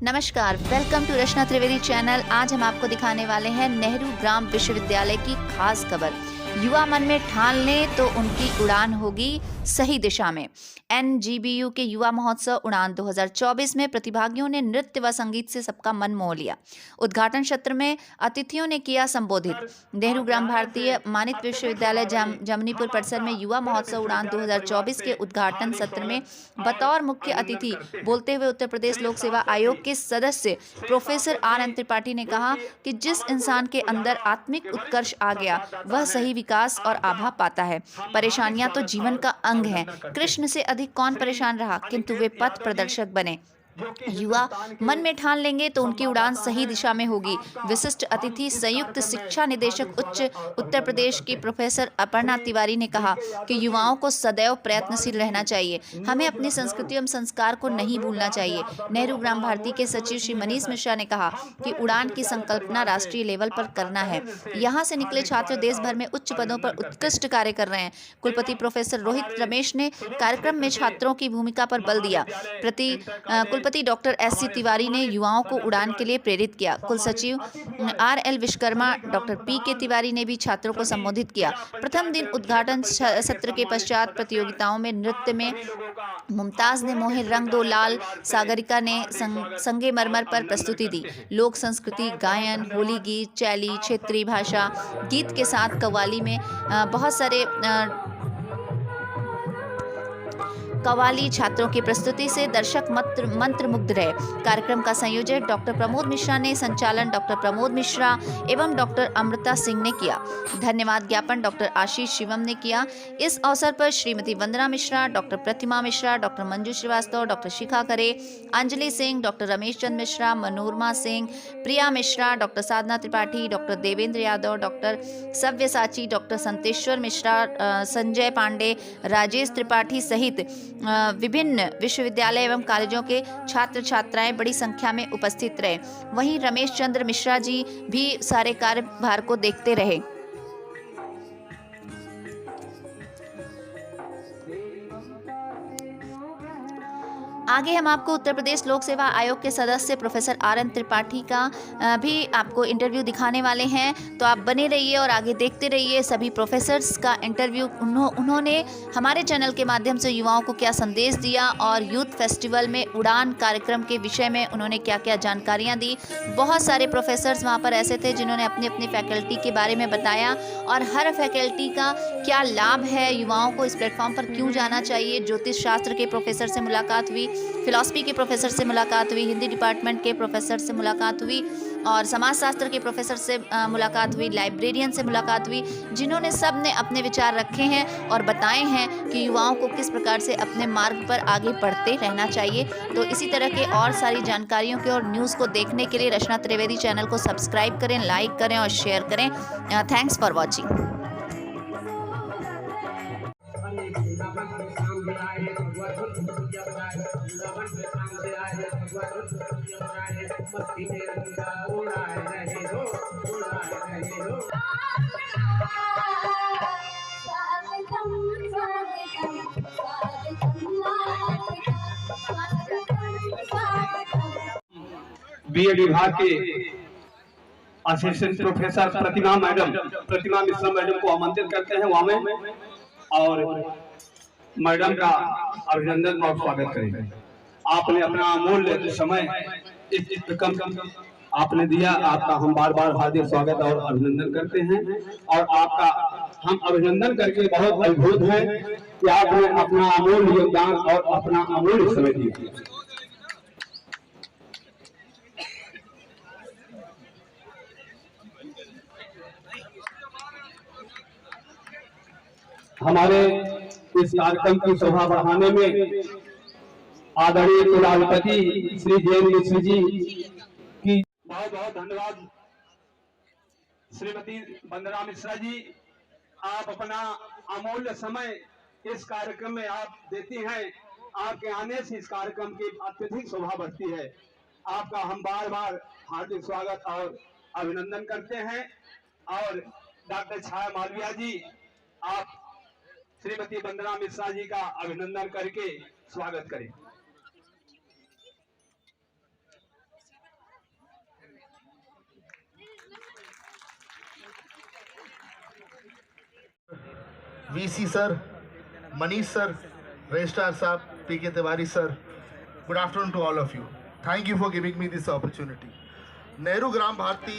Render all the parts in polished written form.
नमस्कार, welcome to Rachna Trivedi channel. आज हम आपको दिखाने वाले हैं नेहरू ग्राम विश्वविद्यालय की खास खबर। युवा मन में ठान लें तो उनकी उड़ान होगी सही दिशा में। एनजीबीयू के युवा महोत्सव उड़ान 2024 में प्रतिभागियों ने नृत्य व संगीत से सबका मन मोह लिया। उद्घाटन सत्र में अतिथियों ने किया संबोधित। नेहरू ग्राम भारतीय मानित विश्वविद्यालय जमनीपुर परिसर में युवा महोत्सव उड़ान 2024 के उद्घाटन सत्र में बतौर मुख्य अतिथि बोलते हुए उत्तर प्रदेश लोक सेवा आयोग के सदस्य प्रोफेसर आर.एन. त्रिपाठी ने कहा कि जिस इंसान के अंदर आत्मिक उत्कर्ष आ गया वह सही विकास और आभा पाता है। परेशानियां तो जीवन का अंग हैं। कृष्ण से अधिक कौन परेशान रहा, किंतु वे पथ प्रदर्शक बने। युवा मन में ठान लेंगे तो उनकी उड़ान सही दिशा में होगी। विशिष्ट अतिथि संयुक्त शिक्षा निदेशक उच्च उत्तर प्रदेश की प्रोफेसर अपर्णा तिवारी ने कहा कि युवाओं को सदैव प्रयत्नशील रहना चाहिए। हमें अपनी संस्कृति एवं संस्कार को नहीं भूलना चाहिए। नेहरू ग्राम भारती के सचिव श्री मनीष मिश्रा ने कहा कि उड़ान की संकल्पना राष्ट्रीय लेवल पर करना है। यहाँ से निकले छात्र देश भर में उच्च पदों पर उत्कृष्ट कार्य कर रहे हैं। कुलपति प्रोफेसर रोहित रमेश ने कार्यक्रम में छात्रों की भूमिका पर बल दिया। कुलपति डॉक्टर एस.सी. तिवारी ने युवाओं को उड़ान के लिए प्रेरित किया। कुल सचिव RL. Vishwakarma, doctor PK. Tiwari ने भी छात्रों को संबोधित किया। प्रथम दिन उद्घाटन सत्र के पश्चात प्रतियोगिताओं में नृत्य में मुमताज ने मोहे रंग दो लाल, सागरिका ने संगे मरमर पर प्रस्तुति दी। लोक संस्कृति, गायन, होली गीत, चैली, क्षेत्रीय भाषा गीत के साथ कव्वाली में बहुत सारे कव्वाली छात्रों की प्रस्तुति से दर्शक मंत्रमुग्ध रहे। कार्यक्रम का संयोजक डॉक्टर प्रमोद मिश्रा ने, संचालन डॉक्टर प्रमोद मिश्रा एवं डॉक्टर अमृता सिंह ने किया। धन्यवाद ज्ञापन डॉक्टर आशीष शिवम ने किया। इस अवसर पर श्रीमती वंदना मिश्रा, डॉक्टर प्रतिमा मिश्रा, डॉक्टर मंजू श्रीवास्तव, डॉक्टर शिखा करे, अंजलि सिंह, डॉक्टर रमेश चंद मिश्रा, मनोरमा सिंह, प्रिया मिश्रा, डॉक्टर साधना त्रिपाठी, डॉक्टर देवेंद्र यादव, डॉक्टर सव्यसाची, डॉक्टर संतेश्वर मिश्रा, संजय पांडे, राजेश त्रिपाठी सहित विभिन्न विश्वविद्यालय एवं कॉलेजों के छात्र छात्राएं बड़ी संख्या में उपस्थित रहे। वहीं रमेश चंद्र मिश्रा जी भी सारे कार्यभार को देखते रहे। आगे हम आपको उत्तर प्रदेश लोक सेवा आयोग के सदस्य प्रोफेसर आर.एन. त्रिपाठी का भी आपको इंटरव्यू दिखाने वाले हैं, तो आप बने रहिए और आगे देखते रहिए सभी प्रोफेसर्स का इंटरव्यू। उन्होंने हमारे चैनल के माध्यम से युवाओं को क्या संदेश दिया और यूथ फेस्टिवल में उड़ान कार्यक्रम के विषय में उन्होंने क्या क्या जानकारियाँ दी। बहुत सारे प्रोफेसर्स वहाँ पर ऐसे थे जिन्होंने अपनी अपनी फैकल्टी के बारे में बताया और हर फैकल्टी का क्या लाभ है, युवाओं को इस प्लेटफॉर्म पर क्यों जाना चाहिए। ज्योतिष शास्त्र के प्रोफेसर से मुलाकात हुई, फिलॉसफी के प्रोफेसर से मुलाकात हुई, हिंदी डिपार्टमेंट के प्रोफेसर से मुलाकात हुई और समाजशास्त्र के प्रोफेसर से मुलाकात हुई, लाइब्रेरियन से मुलाकात हुई, जिन्होंने सब ने अपने विचार रखे हैं और बताए हैं कि युवाओं को किस प्रकार से अपने मार्ग पर आगे बढ़ते रहना चाहिए। तो इसी तरह के और सारी जानकारियों के और न्यूज़ को देखने के लिए रचना त्रिवेदी चैनल को सब्सक्राइब करें, लाइक करें और शेयर करें। Thanks for watching. बीएड विभाग के असिस्टेंट प्रोफेसर प्रतिमा मिश्रा मैडम को आमंत्रित करते हैं वहां में और मैडम का अभिनंदन और स्वागत करेंगे। आपने अपना अमूल्य समय इस कम आपने दिया, आपका हम बार बार हार्दिक स्वागत और अभिनंदन करते हैं और आपका हम अभिनंदन करके बहुत अद्भुत है कि आपने अपना अमूल्य योगदान और अपना अमूल्य समय दिया। हमारे इस कार्यक्रम की शोभा बढ़ाने में आदरणीय कुलाधिपति श्री जैन मिश्र जी की बहुत बहुत धन्यवाद। श्रीमती वंदना मिश्रा जी, आप अपना अमूल्य समय इस कार्यक्रम में आप देती हैं। आपके आने से इस कार्यक्रम की अत्यधिक शोभा बढ़ती है। आपका हम बार बार हार्दिक स्वागत और अभिनंदन करते हैं। और डॉक्टर छाया मालविया जी, आप श्रीमती वंदना मिश्रा जी का अभिनंदन करके स्वागत करें। VC sir, Manish sir, registrar साहब, PK Tiwari sir, good afternoon to all of you. Thank you for giving me this opportunity. Nehru Gram Bharati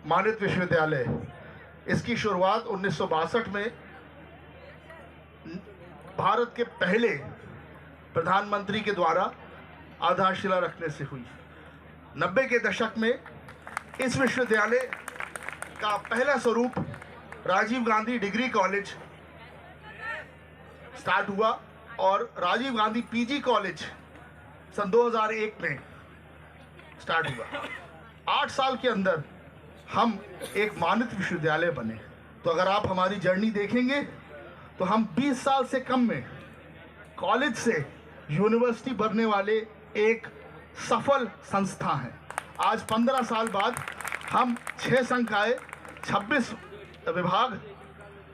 मानद विश्वविद्यालय, इसकी शुरुआत 1962 में भारत के पहले प्रधानमंत्री के द्वारा आधारशिला रखने से हुई. 90 के दशक में इस विश्वविद्यालय का पहला स्वरूप Rajiv Gandhi degree college start हुआ और राजीव गांधी पीजी कॉलेज सन 2001 में स्टार्ट हुआ. 8 साल के अंदर हम एक मानद विश्वविद्यालय बने. तो अगर आप हमारी जर्नी देखेंगे तो हम 20 साल से कम में कॉलेज से यूनिवर्सिटी बनने वाले एक सफल संस्था हैं. आज 15 साल बाद हम 6 संकाय 26 विभाग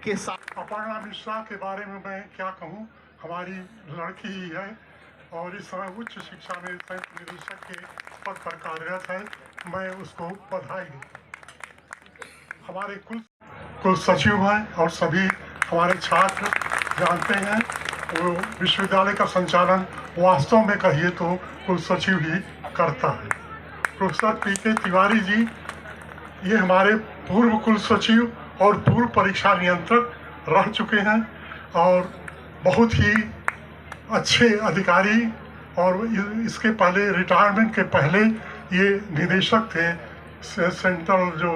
के साथ. अपर्णा मिश्रा के बारे में मैं क्या कहूँ, हमारी लड़की ही है और इस समय उच्च शिक्षा में संयुक्त निदेशक के पद पर कार्यरत है. मैं उसको बधाई दूँ. हमारे कुल सचिव हैं और सभी हमारे छात्र जानते हैं वो विश्वविद्यालय का संचालन वास्तव में कहिए तो कुल सचिव ही करता है. प्रोफेसर पीके तिवारी जी ये हमारे पूर्व कुल सचिव और पूर्व परीक्षा नियंत्रक रह चुके हैं और बहुत ही अच्छे अधिकारी, और इसके पहले रिटायरमेंट के पहले ये निदेशक थे. सेंट्रल जो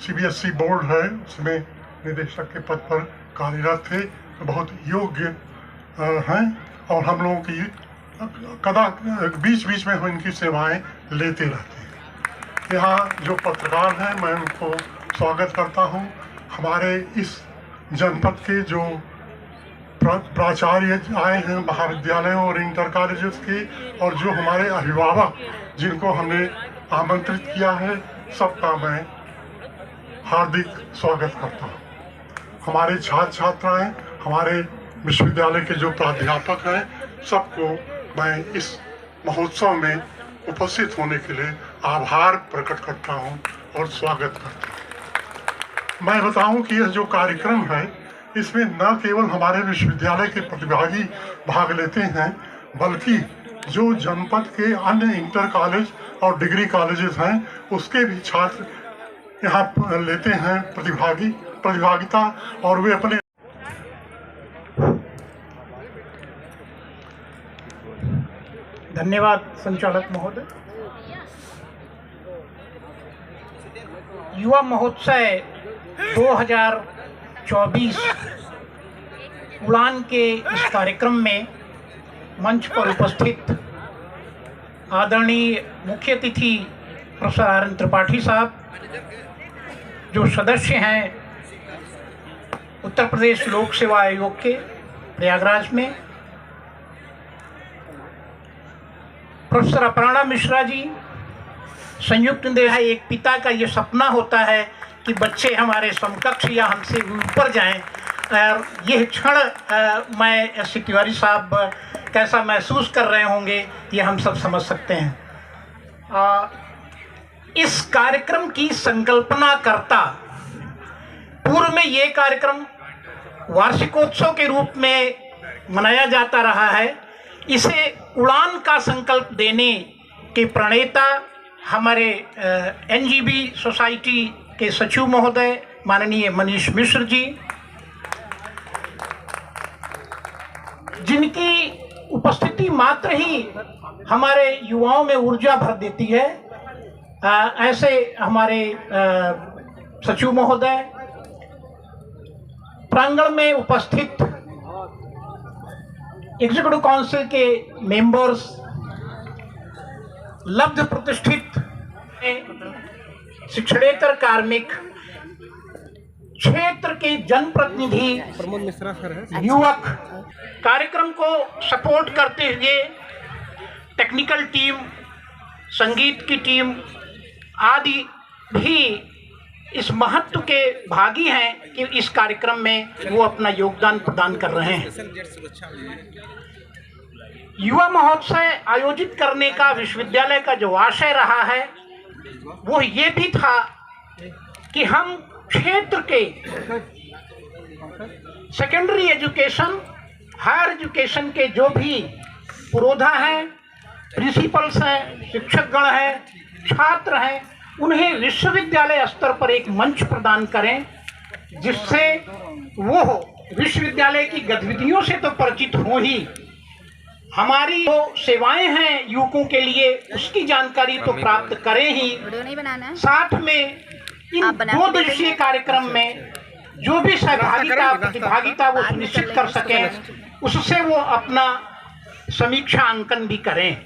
CBSE बोर्ड है उसमें निदेशक के पद पर कार्यरत थे. तो बहुत योग्य हैं और हम लोगों की बीच बीच में इनकी सेवाएं लेते रहते हैं. यहाँ जो पत्रकार हैं मैं उनको स्वागत करता हूँ. हमारे इस जनपद के जो प्राचार्य आए हैं महाविद्यालयों और इंटर कॉलेजेस के, और जो हमारे अभिभावक जिनको हमने आमंत्रित किया है, सबका मैं हार्दिक स्वागत करता हूँ. हमारे छात्र छात्राएं, हमारे विश्वविद्यालय के जो प्राध्यापक हैं, सबको मैं इस महोत्सव में उपस्थित होने के लिए आभार प्रकट करता हूँ और स्वागत करता हूँ. मैं बताऊँ कि यह जो कार्यक्रम है इसमें न केवल हमारे विश्वविद्यालय के प्रतिभागी भाग लेते हैं, बल्कि जो जनपद के अन्य इंटर कॉलेज और डिग्री कॉलेजेस हैं उसके भी छात्र यहाँ लेते हैं प्रतिभागिता, और वे अपने धन्यवाद संचालक महोदय. युवा महोत्सव 2024 उड़ान के इस कार्यक्रम में मंच पर उपस्थित आदरणीय मुख्य अतिथि प्रोफेसर आर एन त्रिपाठी साहब, जो सदस्य हैं उत्तर प्रदेश लोक सेवा आयोग के प्रयागराज में, प्रोफेसर अपर्णा मिश्रा जी, संयुक्त निदेशक. एक पिता का ये सपना होता है कि बच्चे हमारे समकक्ष या हमसे ऊपर जाएं, और यह क्षण मैं एस.सी. तिवारी साहब कैसा महसूस कर रहे होंगे ये हम सब समझ सकते हैं. इस कार्यक्रम की संकल्पना करता, पूर्व में ये कार्यक्रम वार्षिकोत्सव के रूप में मनाया जाता रहा है. इसे उड़ान का संकल्प देने के प्रणेता हमारे NGB सोसाइटी के सचिव महोदय माननीय मनीष मिश्र जी, जिनकी उपस्थिति मात्र ही हमारे युवाओं में ऊर्जा भर देती है, ऐसे हमारे सचिव महोदय, प्रांगण में उपस्थित एग्जीक्यूटिव काउंसिल के मेंबर्स, लब्ध प्रतिष्ठित शिक्षणेतर कार्मिक, क्षेत्र के जनप्रतिनिधि, युवक, कार्यक्रम को सपोर्ट करते हुए टेक्निकल टीम, संगीत की टीम आदि भी इस महत्व के भागी हैं कि इस कार्यक्रम में वो अपना योगदान प्रदान कर रहे हैं. युवा महोत्सव आयोजित करने का विश्वविद्यालय का जो आशय रहा है वो ये भी था कि हम क्षेत्र के सेकेंडरी एजुकेशन, हायर एजुकेशन के जो भी पुरोधा हैं, प्रिंसिपल्स हैं, शिक्षकगण हैं, छात्र हैं, उन्हें विश्वविद्यालय स्तर पर एक मंच प्रदान करें जिससे वो विश्वविद्यालय की गतिविधियों से तो परिचित हो ही, हमारी जो सेवाएं हैं युवकों के लिए उसकी जानकारी तो प्राप्त करें ही, वीडियो नहीं बनाना है। साथ में इन आप बना 2 के दिवसीय कार्यक्रम में जो भी सहभागिता प्रतिभागिता वो सुनिश्चित कर सकें, उससे वो अपना समीक्षा अंकन भी करें।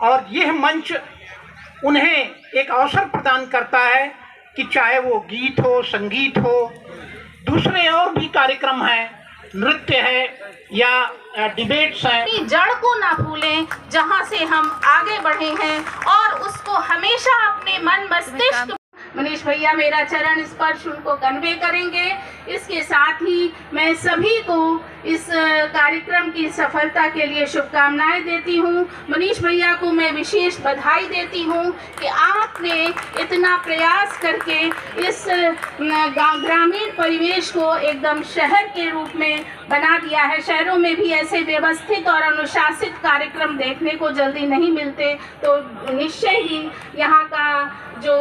और यह मंच उन्हें एक अवसर प्रदान करता है कि चाहे वो गीत हो, संगीत हो, दूसरे और भी कार्यक्रम हैं, नृत्य है या डिबेट्स हैं, अपनी जड़ को ना भूलें जहां से हम आगे बढ़े हैं और उसको हमेशा अपने मन मस्तिष्क। मनीष भैया मेरा चरण स्पर्श उनको कन्वे करेंगे। इसके साथ ही मैं सभी को इस कार्यक्रम की सफलता के लिए शुभकामनाएं देती हूं। मनीष भैया को मैं विशेष बधाई देती हूं कि आपने इतना प्रयास करके इस ग्रामीण परिवेश को एकदम शहर के रूप में बना दिया है। शहरों में भी ऐसे व्यवस्थित और अनुशासित कार्यक्रम देखने को जल्दी नहीं मिलते, तो निश्चय ही यहाँ का जो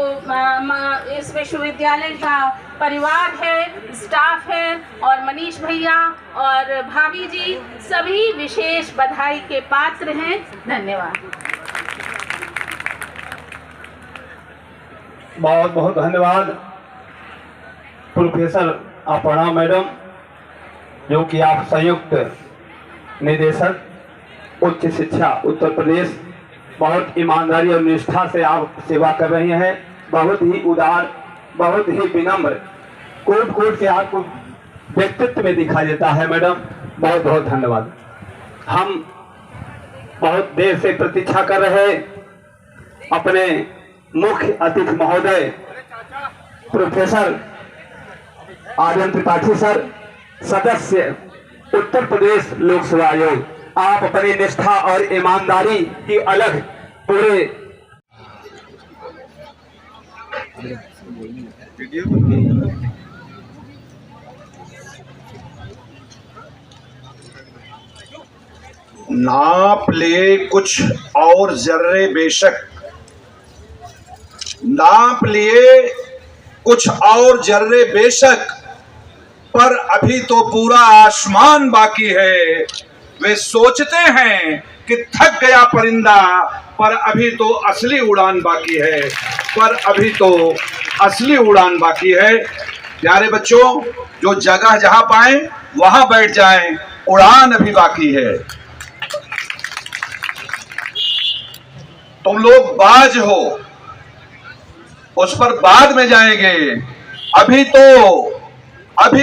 इस विश्वविद्यालय का परिवार है, स्टाफ है और मनीष भैया और भाभी जी सभी विशेष बधाई के पात्र हैं। धन्यवाद। बहुत बहुत धन्यवाद प्रोफेसर अपर्णा मैडम, जो कि आप संयुक्त निदेशक उच्च शिक्षा उत्तर प्रदेश, बहुत ईमानदारी और निष्ठा से आप सेवा कर रही हैं। बहुत ही उदार, बहुत ही विनम्र, कोट कोट के आपको व्यक्तित्व में दिखाई देता है मैडम। बहुत बहुत धन्यवाद। हम बहुत देर से प्रतीक्षा कर रहे अपने मुख्य अतिथि महोदय प्रोफेसर आर्यन त्रिपाठी सर, सदस्य उत्तर प्रदेश लोक सेवा आयोग। आप अपनी निष्ठा और ईमानदारी की अलग पूरे नाप ले कुछ और जर्रे बेशक, नाप लिए कुछ और जर्रे बेशक, पर अभी तो पूरा आसमान बाकी है। वे सोचते हैं कि थक गया परिंदा, पर अभी तो असली उड़ान बाकी है, पर अभी तो असली उड़ान बाकी है। प्यारे बच्चों, जो जगह जहां पाएं वहां बैठ जाएं, उड़ान अभी बाकी है। तुम लोग बाज हो, उस पर बाद में जाएंगे। अभी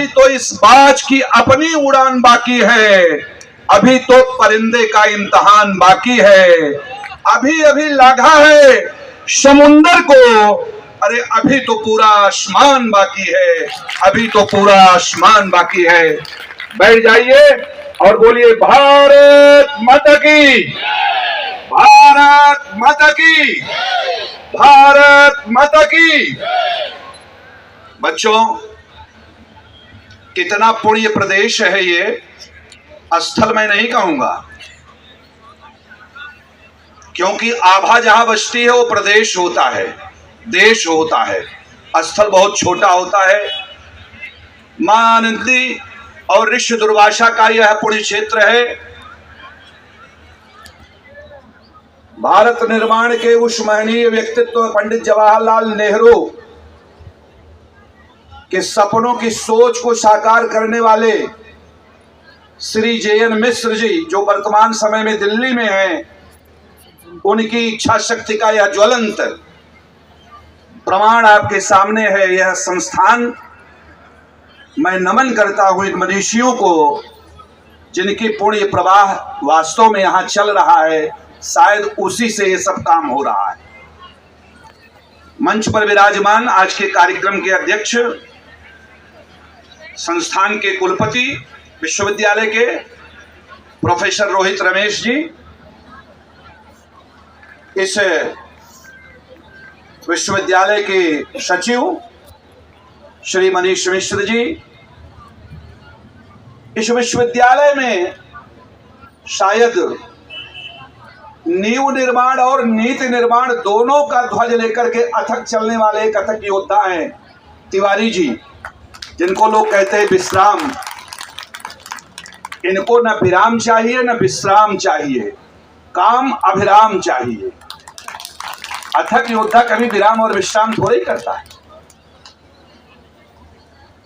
तो इस बाज की अपनी उड़ान बाकी है। अभी तो परिंदे का इम्तिहान बाकी है। अभी अभी लागा है समुंदर को, अरे अभी तो पूरा आसमान बाकी है। अभी तो पूरा आसमान बाकी है। बैठ जाइए और बोलिए भारत माता की, भारत माता की, भारत माता की। बच्चों, कितना पुण्य प्रदेश है ये, स्थल मैं नहीं कहूंगा, क्योंकि आभा जहां बसती है वो प्रदेश होता है, देश होता है। स्थल बहुत छोटा होता है। मां आनंदी और ऋषि दुर्वासा का यह पुण्य क्षेत्र है। भारत निर्माण के उस महनीय व्यक्तित्व पंडित जवाहरलाल नेहरू के सपनों की सोच को साकार करने वाले श्री जे.एन. मिश्र जी, जो वर्तमान समय में दिल्ली में हैं, उनकी इच्छा शक्ति का यह ज्वलंत प्रमाण आपके सामने है। यह संस्थान, मैं नमन करता हूं इन मनीषियों को, जिनकी पुण्य प्रवाह वास्तव में यहां चल रहा है। शायद उसी से ये सब काम हो रहा है। मंच पर विराजमान आज के कार्यक्रम के अध्यक्ष, संस्थान के कुलपति विश्वविद्यालय के प्रोफेसर रोहित रमेश जी, इस विश्वविद्यालय के सचिव श्री मनीष मिश्र जी, इस विश्वविद्यालय में शायद नींव निर्माण और नीति निर्माण दोनों का ध्वज लेकर के अथक चलने वाले एक अथक योद्धा हैं तिवारी जी, जिनको लोग कहते हैं विश्राम। इनको न विराम चाहिए न विश्राम चाहिए, काम अभिराम चाहिए। अथक योद्धा कभी विराम और विश्राम थोड़ा ही करता है।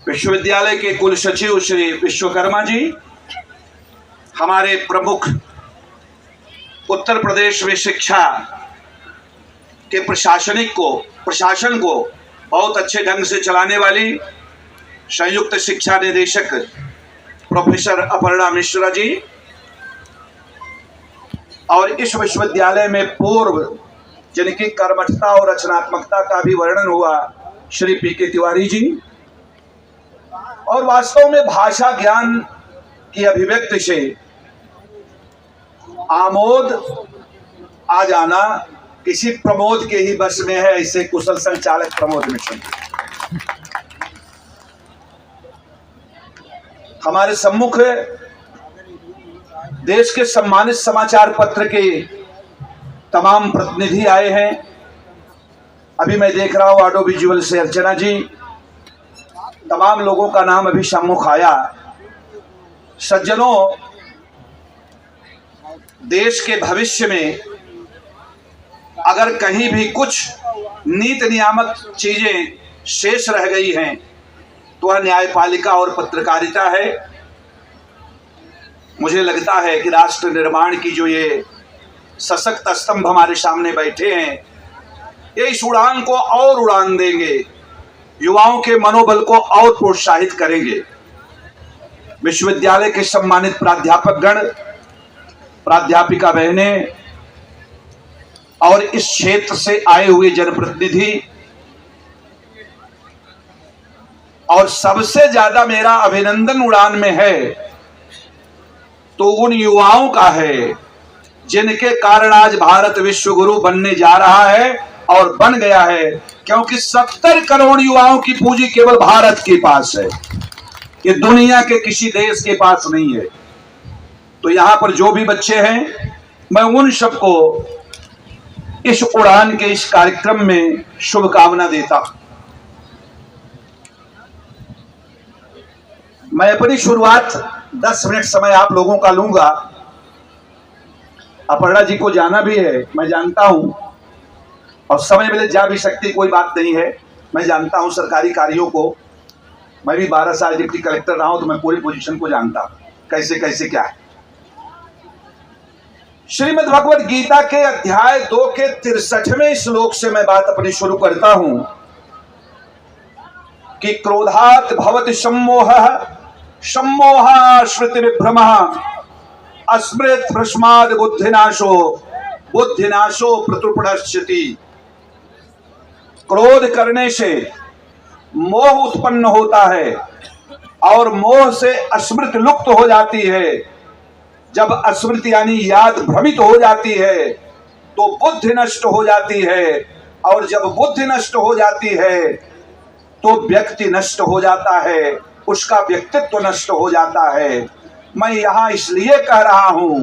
विश्वविद्यालय के कुल सचिव श्री विश्वकर्मा जी, हमारे प्रमुख उत्तर प्रदेश में शिक्षा के प्रशासन को बहुत अच्छे ढंग से चलाने वाली संयुक्त शिक्षा निदेशक प्रोफेसर अपर्णा मिश्रा जी, और इस विश्वविद्यालय में पूर्व जिनकी कर्मठता और रचनात्मकता का भी वर्णन हुआ श्री पीके तिवारी जी, और वास्तव में भाषा ज्ञान की अभिव्यक्ति से आमोद आ जाना किसी प्रमोद के ही बस में है, ऐसे कुशल संचालक प्रमोद मिश्र। हमारे सम्मुख देश के सम्मानित समाचार पत्र के तमाम प्रतिनिधि आए हैं। अभी मैं देख रहा हूं ऑडियो विजुअल से अर्चना जी, तमाम लोगों का नाम अभी सम्मुख आया। सज्जनों, देश के भविष्य में अगर कहीं भी कुछ नीति नियामक चीजें शेष रह गई हैं तो वह न्यायपालिका और पत्रकारिता है। मुझे लगता है कि राष्ट्र निर्माण की जो ये सशक्त स्तंभ हमारे सामने बैठे हैं, ये इस उड़ान को और उड़ान देंगे, युवाओं के मनोबल को और प्रोत्साहित करेंगे। विश्वविद्यालय के सम्मानित प्राध्यापक गण, प्राध्यापिका बहनें और इस क्षेत्र से आए हुए जनप्रतिनिधि, और सबसे ज्यादा मेरा अभिनंदन उड़ान में है तो उन युवाओं का है जिनके कारण आज भारत विश्व गुरु बनने जा रहा है और बन गया है, क्योंकि 70 करोड़ युवाओं की पूंजी केवल भारत के पास है, ये दुनिया के किसी देश के पास नहीं है। तो यहां पर जो भी बच्चे हैं, मैं उन सबको इस उड़ान के इस कार्यक्रम में शुभकामना देता हूं। मैं अपनी शुरुआत 10 मिनट समय आप लोगों का लूंगा। अपर्णा जी को जाना भी है, मैं जानता हूं, और समय मिले जा भी सकती, कोई बात नहीं है। मैं जानता हूं सरकारी कार्यों को, मैं भी 12 साल डिप्टी कलेक्टर रहा हूं, तो मैं पूरी पोजीशन को जानता हूं कैसे कैसे क्या है। श्रीमद् भगवद गीता के अध्याय 2 के 63वें श्लोक से मैं बात अपनी शुरू करता हूं कि क्रोधात् भवति सम्मोहः, सम्मोहा श्रुति विभ्रमः, अस्मृत भ्रष्माद् बुद्धिनाशो, बुद्धिनाशो प्रतुपणश्यति। क्रोध करने से मोह उत्पन्न होता है और मोह से अस्मृत लुप्त हो जाती है। जब अस्मृति यानी याद भ्रमित हो जाती है तो बुद्धि नष्ट हो जाती है, और जब बुद्धि नष्ट हो जाती है तो व्यक्ति नष्ट हो जाता है, उसका व्यक्तित्व नष्ट हो जाता है। मैं यहां इसलिए कह रहा हूं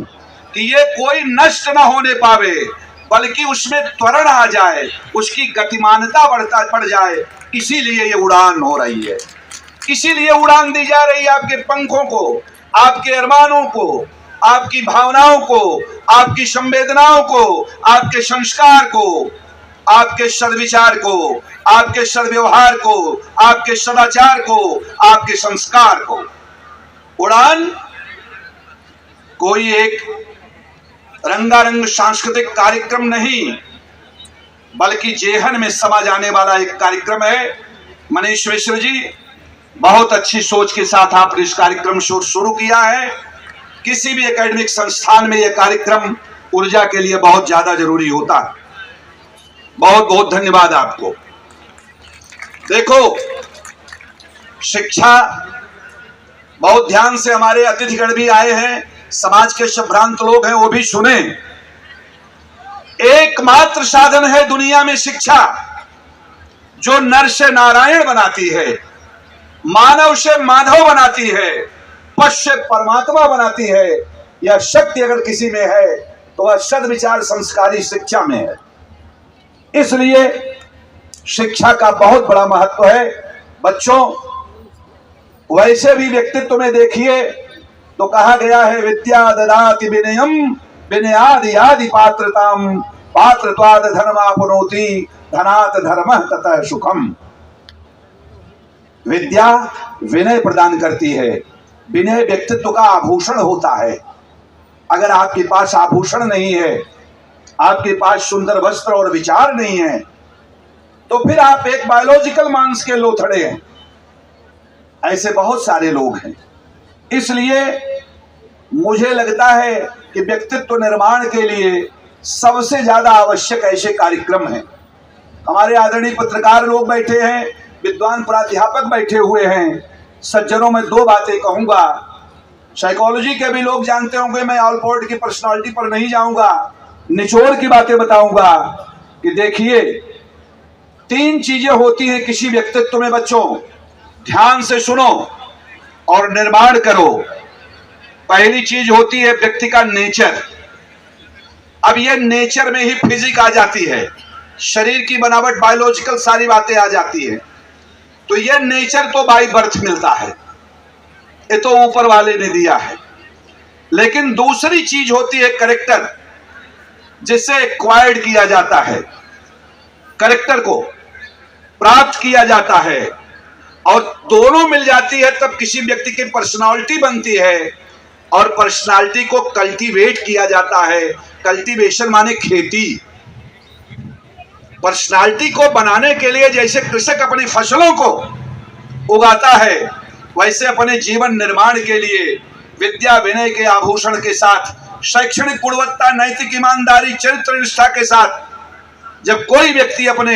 कि ये कोई नष्ट न होने पावे, बल्कि उसमें त्वरण आ जाए, उसकी गतिमानता बढ़ जाए, इसीलिए ये उड़ान हो रही है। इसीलिए उड़ान दी जा रही है आपके पंखों को, आपके अरमानों को, आपकी भावनाओं को, आपकी संवेदनाओं को, आपके संस्कार को, आपके सद्विचार को, आपके सद्व्यवहार को, आपके सदाचार को, आपके संस्कार को। उड़ान कोई एक रंगारंग सांस्कृतिक कार्यक्रम नहीं, बल्कि जेहन में समा जाने वाला एक कार्यक्रम है। मनीष मिश्र जी, बहुत अच्छी सोच के साथ आपने इस कार्यक्रम शुरू किया है। किसी भी एकेडमिक संस्थान में यह कार्यक्रम ऊर्जा के लिए बहुत ज्यादा जरूरी होता है। बहुत बहुत धन्यवाद आपको। देखो, शिक्षा, बहुत ध्यान से हमारे अतिथिगण भी आए हैं, समाज के संभ्रांत लोग हैं, वो भी सुने। एकमात्र साधन है दुनिया में शिक्षा, जो नर से नारायण बनाती है, मानव से माधव बनाती है, पश्य परमात्मा बनाती है। यह शक्ति अगर किसी में है तो वह सद्विचार संस्कारी शिक्षा में है। इसलिए शिक्षा का बहुत बड़ा महत्व है। बच्चों, वैसे भी व्यक्तित्व में देखिए तो कहा गया है, विद्या ददाति विनयम विनयादि आदि पात्रताम पात्रत्वाद धर्मापनोति धनात् धर्मः ततः सुखम। विद्या विनय प्रदान करती है। विनय व्यक्तित्व का आभूषण होता है। अगर आपके पास आभूषण नहीं है, आपके पास सुंदर वस्त्र और विचार नहीं है, तो फिर आप एक बायोलॉजिकल मांस के लोथड़े हैं। ऐसे बहुत सारे लोग हैं। इसलिए मुझे लगता है कि व्यक्तित्व निर्माण के लिए सबसे ज्यादा आवश्यक ऐसे कार्यक्रम हैं। हमारे आदरणीय पत्रकार लोग बैठे हैं, विद्वान प्राध्यापक बैठे हुए हैं। सज्जनों में दो बातें कहूंगा। साइकोलॉजी के भी लोग जानते होंगे, मैं ऑलपोर्ट की पर्सनालिटी पर नहीं जाऊंगा, निचोड़ की बातें बताऊंगा कि देखिए, तीन चीजें होती हैं किसी व्यक्तित्व में। बच्चों, ध्यान से सुनो और निर्माण करो। पहली चीज होती है व्यक्ति का नेचर। अब ये नेचर में ही फिजिक आ जाती है, शरीर की बनावट, बायोलॉजिकल सारी बातें आ जाती है। तो ये नेचर तो बाय बर्थ मिलता है, ये तो ऊपर वाले ने दिया है। लेकिन दूसरी चीज होती है करेक्टर, जिसे एक्वायर्ड किया जाता है, करेक्टर को प्राप्त किया जाता है। और दोनों मिल जाती है तब किसी व्यक्ति की पर्सनालिटी बनती है। और पर्सनालिटी को कल्टीवेट किया जाता है। कल्टीवेशन माने खेती। पर्सनालिटी को बनाने के लिए जैसे कृषक अपनी फसलों को उगाता है, वैसे अपने जीवन निर्माण के लिए विद्या विनय के आभूषण के साथ, शैक्षणिक गुणवत्ता, नैतिक ईमानदारी, चरित्र निष्ठा के साथ जब कोई व्यक्ति अपने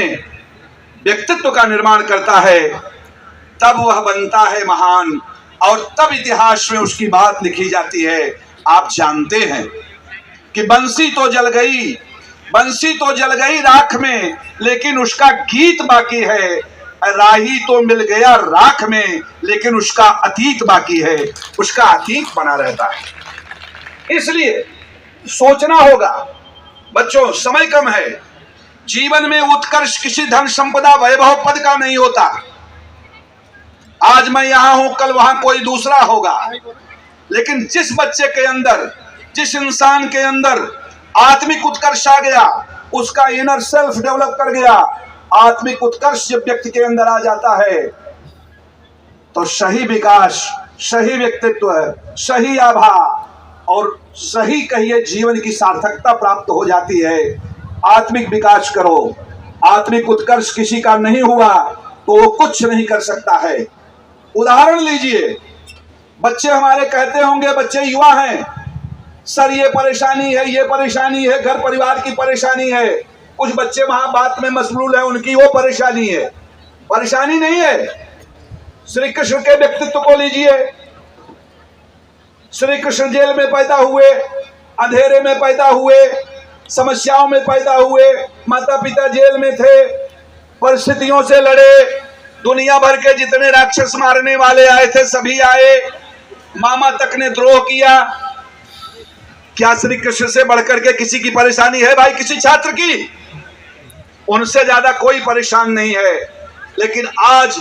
व्यक्तित्व का निर्माण करता है, तब वह बनता है महान। और तब इतिहास में उसकी बात लिखी जाती है। आप जानते हैं कि बंसी तो जल गई, बंसी तो जल गई राख में, लेकिन उसका गीत बाकी है। राही तो मिल गया राख में, लेकिन उसका अतीत बाकी है, उसका अतीत बना रहता है। इसलिए सोचना होगा। बच्चों, समय कम है। जीवन में उत्कर्ष किसी धन संपदा वैभव पद का नहीं होता। आज मैं यहां हूं, कल वहां कोई दूसरा होगा। लेकिन जिस बच्चे के अंदर, जिस इंसान के अंदर आत्मिक उत्कर्ष आ गया, उसका इनर सेल्फ डेवलप कर गया, आत्मिक उत्कर्ष जब व्यक्ति के अंदर आ जाता है, तो सही विकास, सही व्यक्तित्व, सही आभा और सही कहिए जीवन की सार्थकता प्राप्त हो जाती है। आत्मिक विकास करो। आत्मिक उत्कर्ष किसी का नहीं हुआ तो वो कुछ नहीं कर सकता है। उदाहरण लीजिए, बच्चे हमारे कहते होंगे, बच्चे युवा हैं, सर ये परेशानी है, ये परेशानी है, घर परिवार की परेशानी है। कुछ बच्चे वहां बात में मशगूल है, उनकी वो परेशानी है। परेशानी नहीं है। श्री कृष्ण के व्यक्तित्व को लीजिए। श्री कृष्ण जेल में पैदा हुए, अंधेरे में पैदा हुए, समस्याओं में पैदा हुए, माता पिता जेल में थे, परिस्थितियों से लड़े, दुनिया भर के जितने राक्षस मारने वाले आए थे सभी आए, मामा तक ने द्रोह किया। क्या श्री कृष्ण से बढ़कर के किसी की परेशानी है भाई? किसी छात्र की? उनसे ज्यादा कोई परेशान नहीं है। लेकिन आज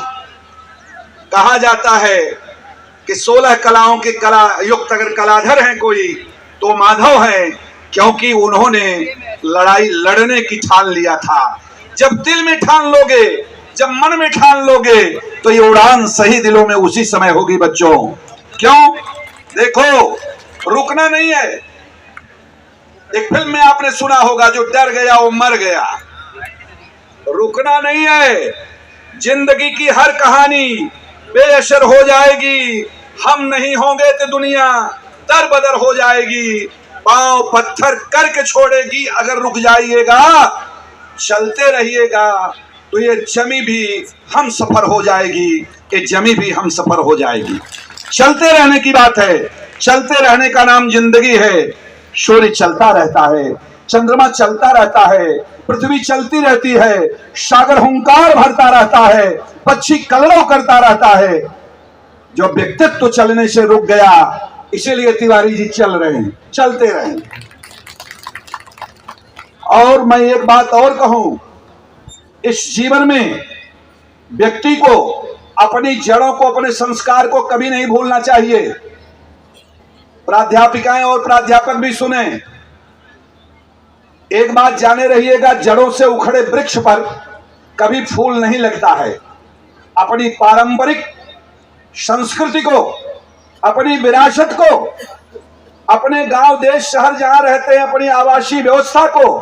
कहा जाता है कि 16 कलाओं के कला युक्त अगर कलाधर हैं कोई तो माधव हैं, क्योंकि उन्होंने लड़ाई लड़ने की ठान लिया था। जब दिल में ठान लोगे, जब मन में ठान लोगे, तो ये उड़ान सही दिलों में उसी समय होगी बच्चों। क्यों? देखो, रुकना नहीं है। एक फिल्म में आपने सुना होगा, जो डर गया वो मर गया। रुकना नहीं है। जिंदगी की हर कहानी बेअसर हो जाएगी। हम नहीं होंगे तो दुनिया दर बदर हो जाएगी, पांव पत्थर करके छोड़ेगी। अगर रुक जाइएगा, चलते रहिएगा, तो ये जमी भी हम सफर हो जाएगी, ये जमी भी हम सफर हो जाएगी। चलते रहने की बात है। चलते रहने का नाम जिंदगी है। सूर्य चलता रहता है, चंद्रमा चलता रहता है, पृथ्वी चलती रहती है, सागर हुंकार भरता रहता है, पक्षी कलरव करता रहता है। जो व्यक्तित्व तो चलने से रुक गया, इसीलिए तिवारी जी चल रहे हैं, चलते रहे। और मैं एक बात और कहूं, इस जीवन में व्यक्ति को अपनी जड़ों को, अपने संस्कार को कभी नहीं भूलना चाहिए। प्राध्यापिकाएं और प्राध्यापक भी सुने, एक बात जाने रहिएगा, जड़ों से उखड़े वृक्ष पर कभी फूल नहीं लगता है। अपनी पारंपरिक संस्कृति को, अपनी विरासत को, अपने गांव, देश, शहर जहां रहते हैं, अपनी आवासीय व्यवस्था को,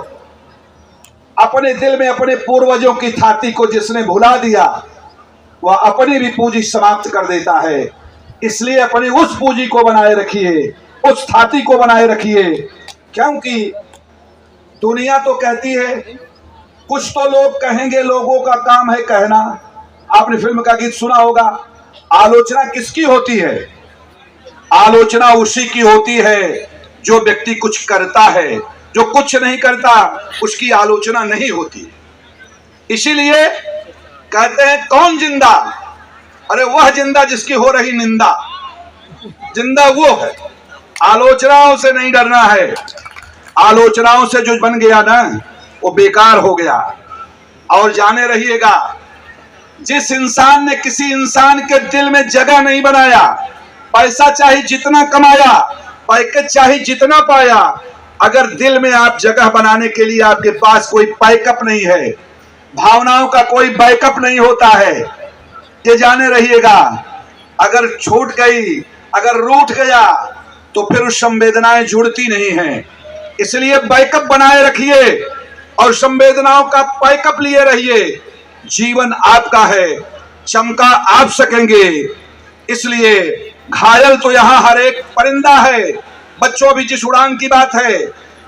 अपने दिल में अपने पूर्वजों की थाती को जिसने भुला दिया, वह अपनी भी पूंजी समाप्त कर देता है। इसलिए अपनी उस पूंजी को बनाए रखिए, उस थाती को बनाए रखिए, क्योंकि दुनिया तो कहती है, कुछ तो लोग कहेंगे, लोगों का काम है कहना। आपने फिल्म का गीत सुना होगा, आलोचना किसकी होती है? आलोचना उसी की होती है जो व्यक्ति कुछ करता है। जो कुछ नहीं करता उसकी आलोचना नहीं होती। इसीलिए कहते हैं कौन जिंदा? अरे वह जिंदा जिसकी हो रही निंदा। जिंदा वो है। आलोचनाओं से नहीं डरना है। आलोचनाओं से जो बन गया ना, वो बेकार हो गया। और जाने रहिएगा, जिस इंसान ने किसी इंसान के दिल में जगह नहीं बनाया, पैसा चाहे जितना कमाया, पैकेज चाहे जितना पाया, अगर दिल में आप जगह बनाने के लिए आपके पास कोई बैकअप नहीं है, भावनाओं का कोई बैकअप नहीं होता है, ये जाने रहिएगा, अगर छूट गई, अगर रूठ गया, तो फिर उस संवेदनाएं जुड़ती नहीं हैं। इसलिए बैकअप बनाए रखिए और संवेदनाओं का बैकअप लिए रहिए। जीवन आपका है, चमका आप सकेंगे। इसलिए घायल तो यहां हर एक परिंदा है। बच्चों भी जिस उड़ान की बात है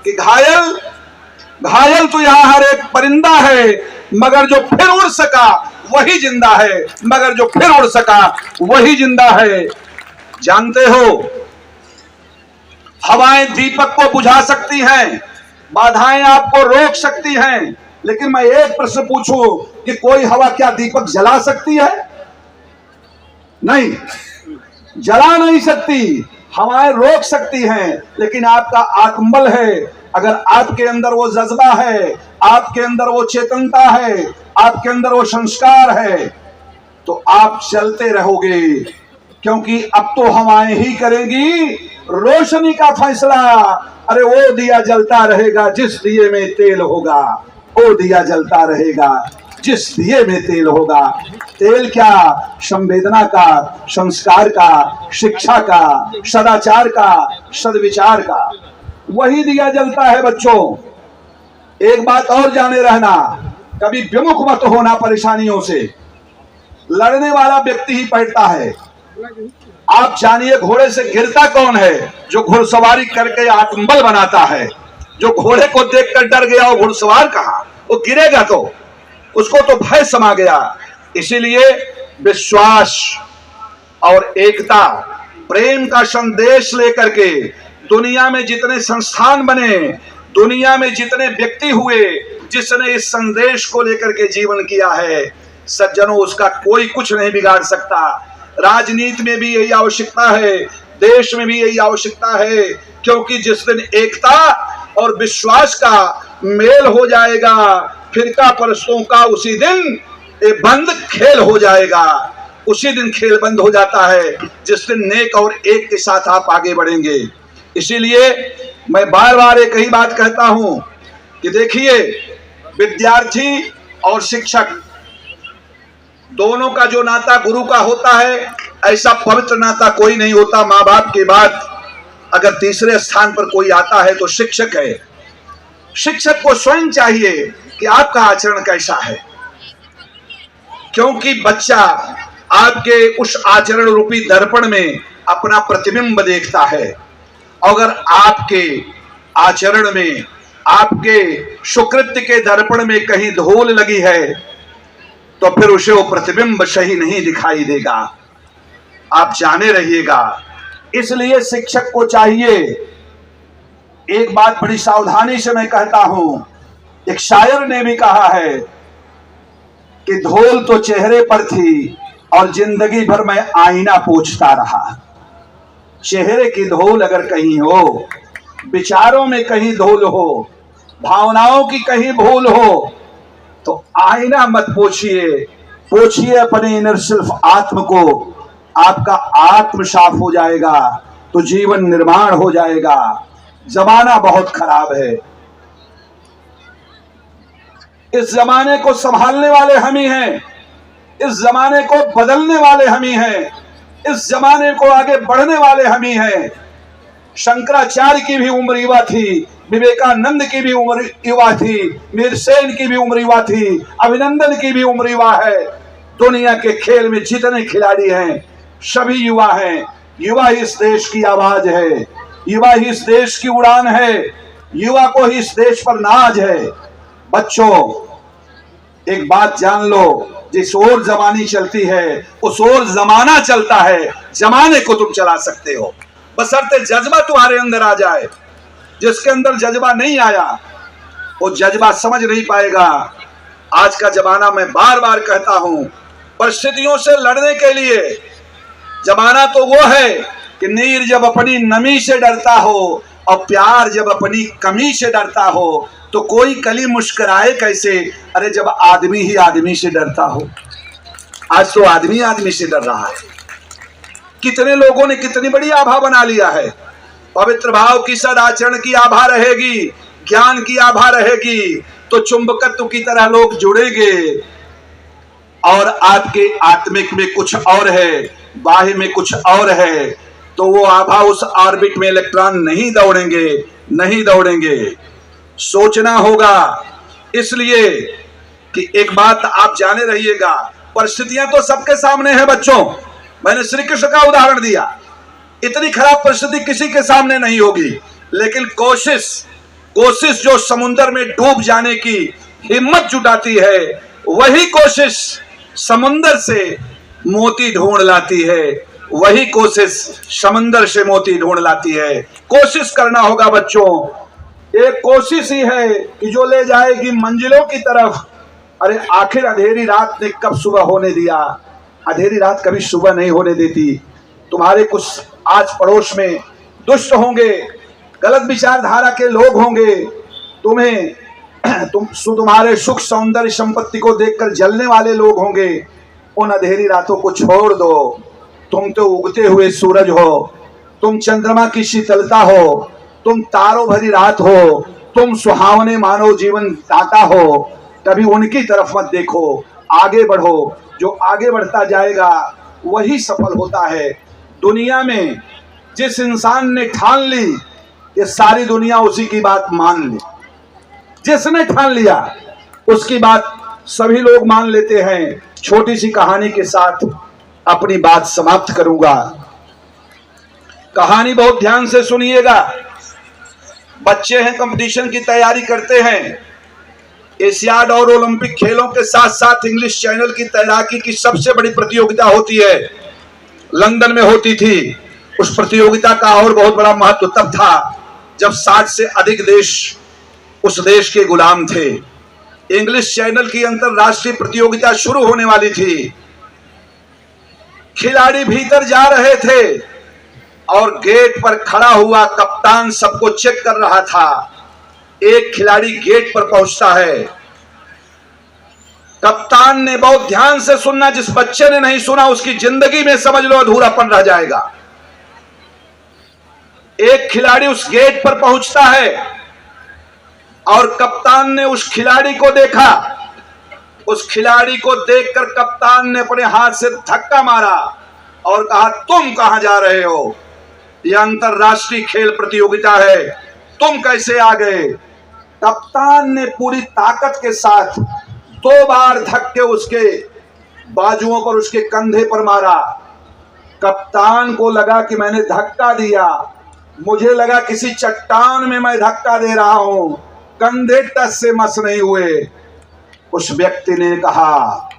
कि घायल तो यहां हर एक परिंदा है, मगर जो फिर उड़ सका वही जिंदा है, मगर जो फिर उड़ सका वही जिंदा है। जानते हो, हवाएं दीपक को बुझा सकती हैं, बाधाएं आपको रोक सकती हैं, लेकिन मैं एक प्रश्न पूछूं कि कोई हवा क्या दीपक जला सकती है? नहीं, जला नहीं सकती। हवाएं रोक सकती हैं, लेकिन आपका आत्मबल है, अगर आपके अंदर वो जज्बा है, आपके अंदर वो चेतनता है, आपके अंदर वो संस्कार है, तो आप चलते रहोगे। क्योंकि अब तो हवाएं ही करेंगी रोशनी का फैसला। अरे वो दिया जलता रहेगा जिस दिए में तेल होगा, वो दिया जलता रहेगा जिस दिए में तेल होगा। तेल क्या? संवेदना का, संस्कार का, शिक्षा का, सदाचार का, सदविचार का, वही दिया जलता है बच्चों। एक बात और जाने रहना, कभी विमुख मत होना परेशानियों से। लड़ने वाला व्यक्ति ही बैठता है। आप जानिए घोड़े से गिरता कौन है? जो घुड़सवारी करके आत्मबल बनाता है। जो घोड़े को देखकर डर गया, वो घुड़सवार कहां? वो गिरेगा तो उसको तो भय समा गया। इसीलिए विश्वास और एकता, प्रेम का संदेश लेकर के दुनिया में जितने संस्थान बने, दुनिया में जितने व्यक्ति हुए, जिसने इस संदेश को लेकर के जीवन किया है, सज्जनों, उसका कोई कुछ नहीं बिगाड़ सकता। राजनीति में भी यही आवश्यकता है, देश में भी यही आवश्यकता है, क्योंकि जिस दिन एकता और विश्वास का मेल हो जाएगा, फिरका परस्तों का उसी दिन ये बंद खेल हो जाएगा। उसी दिन खेल बंद हो जाता है जिस दिन नेक और एक के साथ आप आगे बढ़ेंगे। इसीलिए मैं बार बार एक ही बात कहता हूं कि देखिए, विद्यार्थी और शिक्षक दोनों का जो नाता गुरु का होता है, ऐसा पवित्र नाता कोई नहीं होता। माँ बाप के बाद अगर तीसरे स्थान पर कोई आता है तो शिक्षक है। शिक्षक को स्वयं चाहिए कि आपका आचरण कैसा है, क्योंकि बच्चा आपके उस आचरण रूपी दर्पण में अपना प्रतिबिंब देखता है। अगर आपके आचरण में, आपके सुकृत्य के दर्पण में कहीं धूल लगी है, तो फिर उसे वो प्रतिबिंब सही नहीं दिखाई देगा। आप जाने रहिएगा। इसलिए शिक्षक को चाहिए, एक बात बड़ी सावधानी से मैं कहता हूं, एक शायर ने भी कहा है कि धूल तो चेहरे पर थी, और जिंदगी भर मैं आईना पोंछता रहा। चेहरे की धूल अगर कहीं हो, विचारों में कहीं धूल हो, भावनाओं की कहीं भूल हो, तो आईना मत पोछिए, पोछिए अपने इनर सेल्फ आत्म को। आपका आत्म साफ हो जाएगा तो जीवन निर्माण हो जाएगा। जमाना बहुत खराब है, इस जमाने को संभालने वाले हम ही हैं, इस जमाने को बदलने वाले हम ही हैं, इस जमाने को आगे बढ़ने वाले हम ही हैं। शंकराचार्य की भी उम्र युवा थी, विवेकानंद की भी उम्र युवा थी, मीरसेन की भी उम्र युवा थी, अभिनंदन की भी उम्र युवा है। दुनिया के खेल में जितने खिलाड़ी हैं सभी युवा हैं। युवा ही इस देश की आवाज है, युवा ही इस देश की उड़ान है, युवा को ही इस देश पर नाज है। बच्चों, एक बात जान लो, जिस ओर जमानी चलती है उस ओर जमाना चलता है। जमाने को तुम चला सकते हो, बशर्ते जज्बा तुम्हारे अंदर आ जाए। जिसके अंदर जज्बा नहीं आया वो जज्बा समझ नहीं पाएगा। आज का जमाना, मैं बार बार कहता हूं, परिस्थितियों से लड़ने के लिए जमाना तो वो है कि नीर जब अपनी नमी से डरता हो और प्यार जब अपनी कमी से डरता हो तो कोई कली मुस्कुराए कैसे, अरे जब आदमी ही आदमी से डरता हो। आज तो आदमी आदमी से डर रहा है। कितने लोगों ने कितनी बड़ी आभा बना लिया है। पवित्र भाव की सदाचरण की आभा रहेगी, ज्ञान की आभा रहेगी तो चुंबकत्व की तरह लोग जुड़ेंगे। और आपके आत्मिक में कुछ और है, बाह्य में कुछ और है, तो वो आभा उस ऑर्बिट में इलेक्ट्रॉन नहीं दौड़ेंगे, नहीं दौड़ेंगे। सोचना होगा। इसलिए कि एक बात आप जाने रहिएगा, परिस्थितियां तो सबके सामने है बच्चों। मैंने श्री कृष्ण का उदाहरण दिया, इतनी खराब परिस्थिति किसी के सामने नहीं होगी, लेकिन कोशिश जो समुद्र में डूब जाने की हिम्मत जुटाती है, वही कोशिश समुद्र से मोती ढूंढ लाती है, वही कोशिश समुद्र से मोती ढूंढ लाती है। कोशिश करना होगा बच्चों। एक कोशिश ही है कि जो ले जाएगी मंजिलों की तरफ। अरे आखिर अंधेरी रात ने कब सुबह होने दिया? अंधेरी रात कभी सुबह नहीं होने देती। तुम्हारे कुछ आज पड़ोस में दुष्ट होंगे, गलत विचारधारा के लोग होंगे, तुम्हारे सुख सौंदर्य संपत्ति को देखकर जलने वाले लोग होंगे। उन अंधेरी रातों को छोड़ दो। तुम तो उगते हुए सूरज हो, तुम चंद्रमा की शीतलता हो, तुम तारों भरी रात हो, तुम सुहावने मानव जीवन दाता हो। कभी उनकी तरफ मत देखो, आगे बढ़ो। जो आगे बढ़ता जाएगा वही सफल होता है। दुनिया में जिस इंसान ने ठान ली कि सारी दुनिया उसी की बात मान ली, जिसने ठान लिया उसकी बात सभी लोग मान लेते हैं। छोटी सी कहानी के साथ अपनी बात समाप्त करूंगा। कहानी बहुत ध्यान से सुनिएगा। बच्चे हैं, कंपटीशन की तैयारी करते हैं। एशियाड और ओलंपिक खेलों के साथ साथ इंग्लिश चैनल की तैराकी की सबसे बड़ी प्रतियोगिता होती है, लंदन में होती थी। उस प्रतियोगिता का और बहुत बड़ा महत्व तब था जब 60 से अधिक देश उस देश के गुलाम थे। इंग्लिश चैनल की अंतरराष्ट्रीय प्रतियोगिता शुरू होने वाली थी। खिलाड़ी भीतर जा रहे थे और गेट पर खड़ा हुआ कप्तान सबको चेक कर रहा था। एक खिलाड़ी गेट पर पहुंचता है। कप्तान ने बहुत ध्यान से सुनना, जिस बच्चे ने नहीं सुना उसकी जिंदगी में समझ लो अधूरापन रह जाएगा। एक खिलाड़ी उस गेट पर पहुंचता है और कप्तान ने उस खिलाड़ी को देखा। उस खिलाड़ी को देखकर कप्तान ने अपने हाथ से धक्का मारा और कहा, तुम कहां जा रहे हो? यह अंतरराष्ट्रीय खेल प्रतियोगिता है, तुम कैसे आ गए? कप्तान ने पूरी ताकत के साथ 2 बार धक्के उसके बाजुओं पर, उसके कंधे पर मारा। कप्तान को लगा कि मैंने धक्का दिया, मुझे लगा किसी चट्टान में मैं धक्का दे रहा हूं, कंधे टस से मस नहीं हुए। उस व्यक्ति ने कहा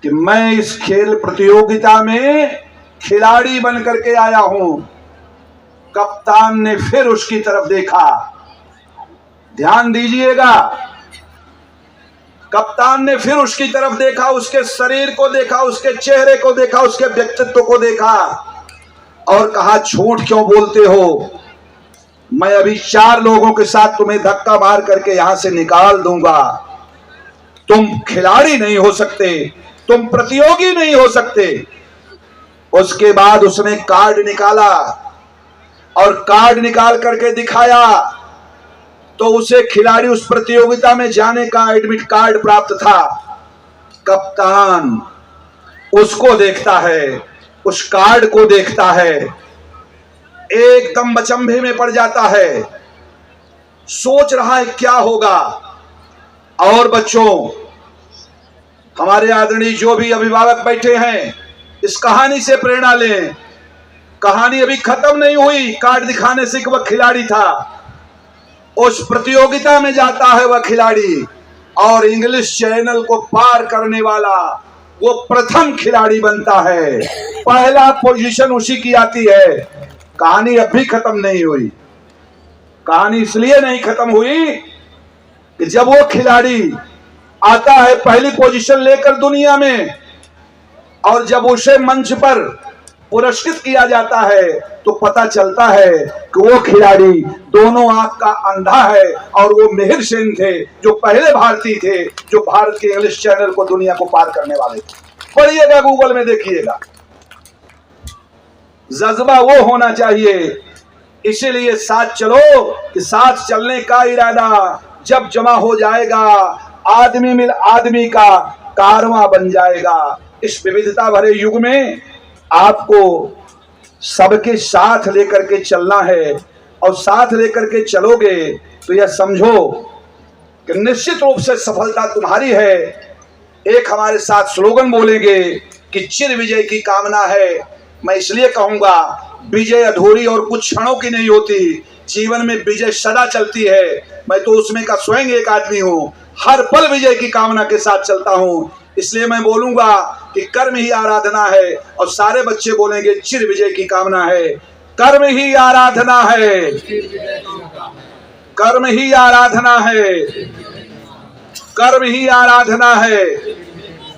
कि मैं इस खेल प्रतियोगिता में खिलाड़ी बनकर के आया हूं। कप्तान ने फिर उसकी तरफ देखा। ध्यान दीजिएगा, कप्तान ने फिर उसकी तरफ देखा, उसके शरीर को देखा, उसके चेहरे को देखा, उसके व्यक्तित्व को देखा और कहा, झूठ क्यों बोलते हो? मैं अभी 4 लोगों के साथ तुम्हें धक्का मार करके यहां से निकाल दूंगा। तुम खिलाड़ी नहीं हो सकते, तुम प्रतियोगी नहीं हो सकते। उसके बाद उसने कार्ड निकाला और कार्ड निकाल करके दिखाया तो उसे खिलाड़ी उस प्रतियोगिता में जाने का एडमिट कार्ड प्राप्त था। कप्तान उसको देखता है, उस कार्ड को देखता है, एकदम अचंभे में पड़ जाता है, सोच रहा है क्या होगा। और बच्चों, हमारे आदरणीय जो भी अभिभावक बैठे हैं, इस कहानी से प्रेरणा लें। कहानी अभी खत्म नहीं हुई कार्ड दिखाने से कि वह खिलाड़ी था। उस प्रतियोगिता में जाता है वह खिलाड़ी और इंग्लिश चैनल को पार करने वाला वो प्रथम खिलाड़ी बनता है। पहला पोजीशन उसी की आती है। कहानी अब भी खत्म नहीं हुई। कहानी इसलिए नहीं खत्म हुई कि जब वो खिलाड़ी आता है पहली पोजीशन लेकर दुनिया में और जब उसे मंच पर पुरस्कृत किया जाता है तो पता चलता है कि वो खिलाड़ी दोनों आंख का अंधा है और वो मिहिर सेन थे, जो पहले भारतीय थे जो भारत के इंग्लिश चैनल को दुनिया को पार करने वाले थे। पढ़िएगा, गूगल में देखिएगा। जज्बा वो होना चाहिए। इसीलिए साथ चलो कि साथ चलने का इरादा जब जमा हो जाएगा, आदमी मिल आदमी का कारवां बन जाएगा। इस विविधता भरे युग में आपको सबके साथ लेकर के चलना है और साथ लेकर के चलोगे तो यह समझो कि निश्चित रूप से सफलता तुम्हारी है। एक हमारे साथ स्लोगन बोलेंगे कि चिर विजय की कामना है। मैं इसलिए कहूंगा, विजय अधूरी और कुछ क्षणों की नहीं होती, जीवन में विजय सदा चलती है। मैं तो उसमें का स्वयं एक आदमी हूं, हर पल विजय की कामना के साथ चलता हूं। इसलिए मैं बोलूंगा कि कर्म ही आराधना है और सारे बच्चे बोलेंगे चिर विजय की कामना है। कर्म ही आराधना है, कर्म ही आराधना है, कर्म ही आराधना है।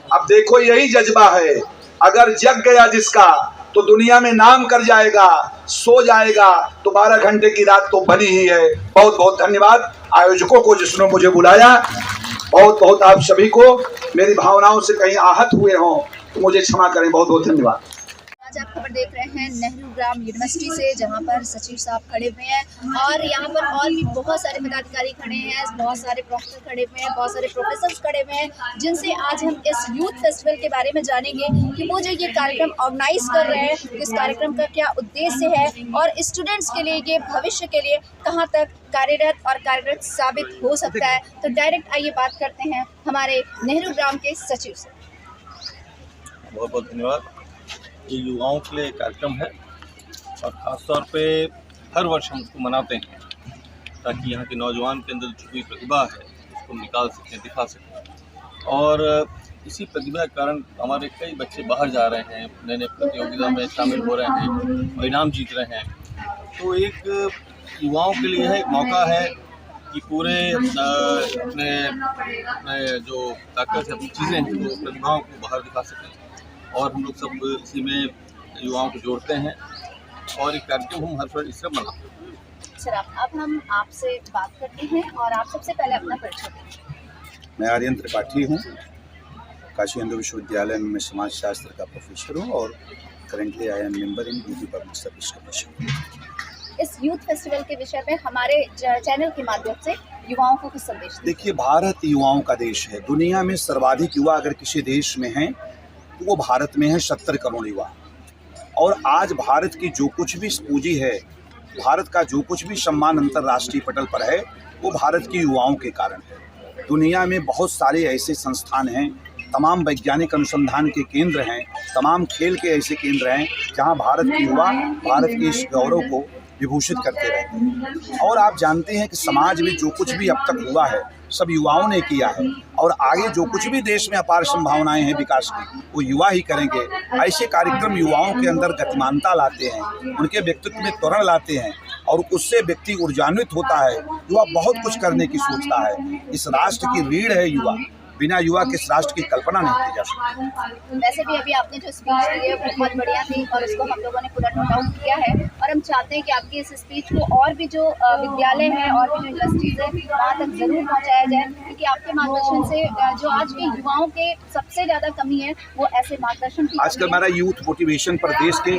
अब देखो, यही जज्बा है। अगर जग गया जिसका तो दुनिया में नाम कर जाएगा, सो जाएगा तो 12 घंटे की रात तो बनी ही है। बहुत बहुत धन्यवाद आयोजकों को जिसने मुझे बुलाया। बहुत बहुत आप सभी को मेरी भावनाओं से कहीं आहत हुए हों तो मुझे क्षमा करें। बहुत बहुत धन्यवाद। आज आप खबर देख रहे हैं नेहरू ग्राम यूनिवर्सिटी से, जहां पर सचिव साहब खड़े हुए हैं और यहां पर और भी बहुत सारे पदाधिकारी खड़े हैं, बहुत सारे प्रोफेसर खड़े हुए हैं, बहुत सारे प्रोफेसर्स खड़े हुए हैं, जिनसे आज हम इस यूथ फेस्टिवल के बारे में जानेंगे कि वो जो ये कार्यक्रम ऑर्गेनाइज कर रहे हैं, इस कार्यक्रम का क्या उद्देश्य है और स्टूडेंट्स के लिए ये भविष्य के लिए कहाँ तक कार्यरत और कार्यरत साबित हो सकता है। तो डायरेक्ट आइए बात करते हैं हमारे नेहरू ग्राम के सचिव से। बहुत बहुत धन्यवाद। ये युवाओं के लिए कार्यक्रम है और ख़ास तौर पे हर वर्ष हम इसको मनाते हैं ताकि यहाँ के नौजवान के अंदर छुपी प्रतिभा है उसको निकाल सकें, दिखा सकें। और इसी प्रतिभा के कारण हमारे कई बच्चे बाहर जा रहे हैं, नए नए प्रतियोगिता में शामिल हो रहे हैं और इनाम जीत रहे हैं। तो एक युवाओं के लिए है, एक मौका है कि पूरे अपने जो ताकत है, अपनी चीज़ें हैं, वो प्रतिभाओं को बाहर दिखा सकें। और हम लोग सब इसी में युवाओं को जोड़ते हैं और एक कार्यक्रम हम हर वर्ष इस तरह मनाते हैं। सर, अब हम आपसे बात करते हैं और आप सबसे पहले अपना परिचय दें। मैं आर्यन त्रिपाठी हूँ, काशी हिंदू विश्वविद्यालय में मैं समाज शास्त्र का प्रोफेसर हूँ और currently I am member in UP public service commission. इस यूथ फेस्टिवल के विषय पे हमारे चैनल के माध्यम से युवाओं को कुछ संदेश दें। देखिए, भारत युवाओं का देश है। दुनिया में सर्वाधिक युवा अगर किसी देश में हैं तो वो भारत में है, 70 करोड़ युवा। और आज भारत की जो कुछ भी पूंजी है, भारत का जो कुछ भी सम्मान अंतर्राष्ट्रीय पटल पर है, वो भारत के युवाओं के कारण है। दुनिया में बहुत सारे ऐसे संस्थान हैं, तमाम वैज्ञानिक अनुसंधान के केंद्र हैं, तमाम खेल के ऐसे केंद्र हैं जहां भारत के युवा भारत के इस गौरव को विभूषित करते रहते हैं। और आप जानते हैं कि समाज में जो कुछ भी अब तक हुआ है सब युवाओं ने किया है और आगे जो कुछ भी देश में अपार संभावनाएं हैं विकास की, वो युवा ही करेंगे। ऐसे कार्यक्रम युवाओं के अंदर गतिमानता लाते हैं, उनके व्यक्तित्व में त्वरण लाते हैं और उससे व्यक्ति ऊर्जान्वित होता है। युवा बहुत कुछ करने की सोचता है। इस राष्ट्र की रीढ़ है युवा। बिना युवा के इस राष्ट्र की कल्पना नहीं की जा सकती। वैसे भी अभी आपने जो स्पीच दी है बहुत बढ़िया थी और उसको हम लोगों ने पूरा नोट आउट किया है और हम चाहते हैं कि आपकी इस स्पीच को और भी जो विद्यालय हैं और भी जो इंडस्ट्रीज है वहाँ तक जरूर पहुँचाया जाए, क्योंकि आपके मार्गदर्शन से जो आज के युवाओं के सबसे ज़्यादा कमी है वो ऐसे मार्गदर्शन की। आजकल हमारा यूथ मोटिवेशन पर देश के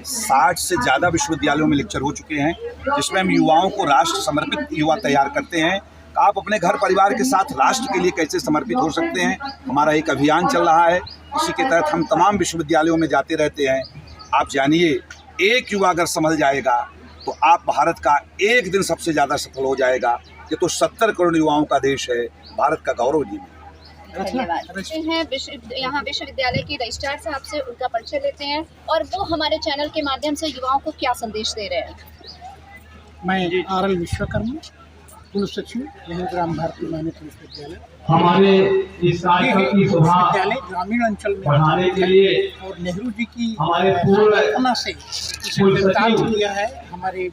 60 से ज़्यादा विश्वविद्यालयों में लेक्चर हो चुके हैं, जिसमें हम युवाओं को राष्ट्र समर्पित युवा तैयार करते हैं। आप अपने घर परिवार के साथ राष्ट्र के लिए कैसे समर्पित हो सकते हैं, हमारा एक अभियान चल रहा है। इसी के तहत हम तमाम विश्वविद्यालयों में जाते रहते हैं। आप जानिए, एक युवा अगर संभल जाएगा तो आप भारत का एक दिन सबसे ज़्यादा सफल हो जाएगा। ये तो 70 करोड़ युवाओं का देश है, भारत का गौरव जी। धन्यवाद। यहाँ विश्वविद्यालय के रजिस्ट्रार साहब से उनका परिचय लेते हैं और वो हमारे चैनल के माध्यम से युवाओं को क्या संदेश दे रहे हैं। मैं आर.एल. विश्वकर्मा, कुल सचिव नेहरू ग्राम भारती माध्यमिक विश्वविद्यालय। हमारे इस कार्यक्रम की शोभा विद्यालय ग्रामीण अंचल में बढ़ाने के लिए और नेहरू जी की हमारे पूर्व कल्पना से इसे विस्तार किया है। हमारे इस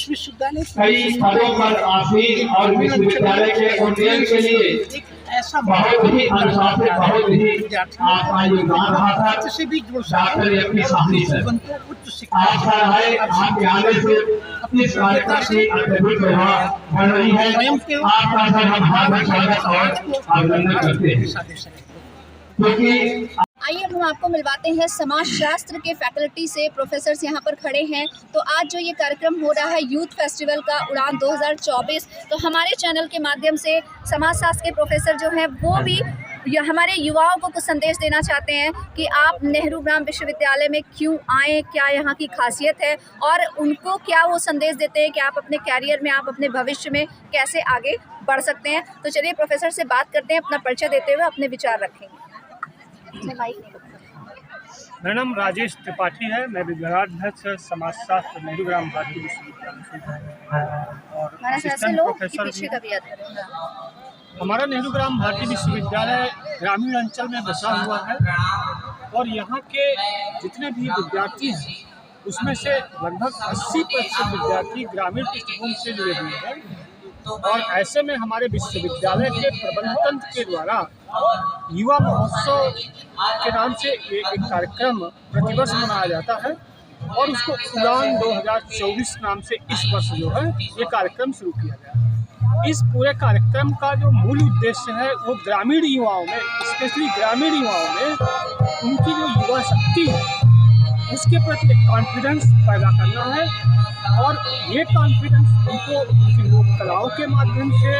विश्वविद्यालय कई पदों पर आसीन और विश्वविद्यालय के उन्नयन के लिए ऐसा बहुत ही अनुशासित, बहुत ही आपका योगदान रहा था। किसी भी जुड़ डॉक्टर अपनी साथी से उच्च शिक्षा अच्छा है, आपके आने से इस कार्यक्रम की अत्यधिक प्रभाव बढ़ रही है। आपका सर हम हार्दिक स्वागत और अभिनंदन करते हैं। क्योंकि आइए हम आपको मिलवाते हैं समाजशास्त्र के फैकल्टी से, प्रोफेसर्स यहाँ पर खड़े हैं। तो आज जो ये कार्यक्रम हो रहा है यूथ फेस्टिवल का उड़ान 2024, तो हमारे चैनल के माध्यम से समाजशास्त्र के प्रोफेसर जो हैं वो भी हमारे युवाओं को कुछ संदेश देना चाहते हैं कि आप नेहरू ग्राम विश्वविद्यालय में क्यों आएँ, क्या यहाँ की खासियत है और उनको क्या वो संदेश देते हैं कि आप अपने कैरियर में, आप अपने भविष्य में कैसे आगे बढ़ सकते हैं। तो चलिए प्रोफेसर से बात करते हैं, अपना परिचय देते हुए अपने विचार रखेंगे। मेरा नाम राजेश त्रिपाठी है, मैं विभागाध्यक्ष समाजशास्त्र नेहरू ग्राम भारती विश्वविद्यालय और असिस्टेंट प्रोफेसर भी। हमारा नेहरू ग्राम भारती विश्वविद्यालय ग्रामीण अंचल में बसा हुआ है और यहाँ के जितने भी विद्यार्थी हैं उसमें से लगभग 80% विद्यार्थी ग्रामीण पृष्ठभूमि से जुड़े हुए हैं। और ऐसे में हमारे विश्वविद्यालय के प्रबंधन तंत्र के द्वारा युवा महोत्सव के नाम से एक कार्यक्रम प्रतिवर्ष मनाया जाता है और उसको उड़ान 2024 नाम से इस वर्ष जो है ये कार्यक्रम शुरू किया गया है। इस पूरे कार्यक्रम का जो मूल उद्देश्य है वो ग्रामीण युवाओं में, स्पेशली ग्रामीण युवाओं में उनकी जो युवा शक्ति है उसके प्रति कॉन्फिडेंस पैदा करना है और ये कॉन्फिडेंस उनको उनकी लोक कलाओं के माध्यम से,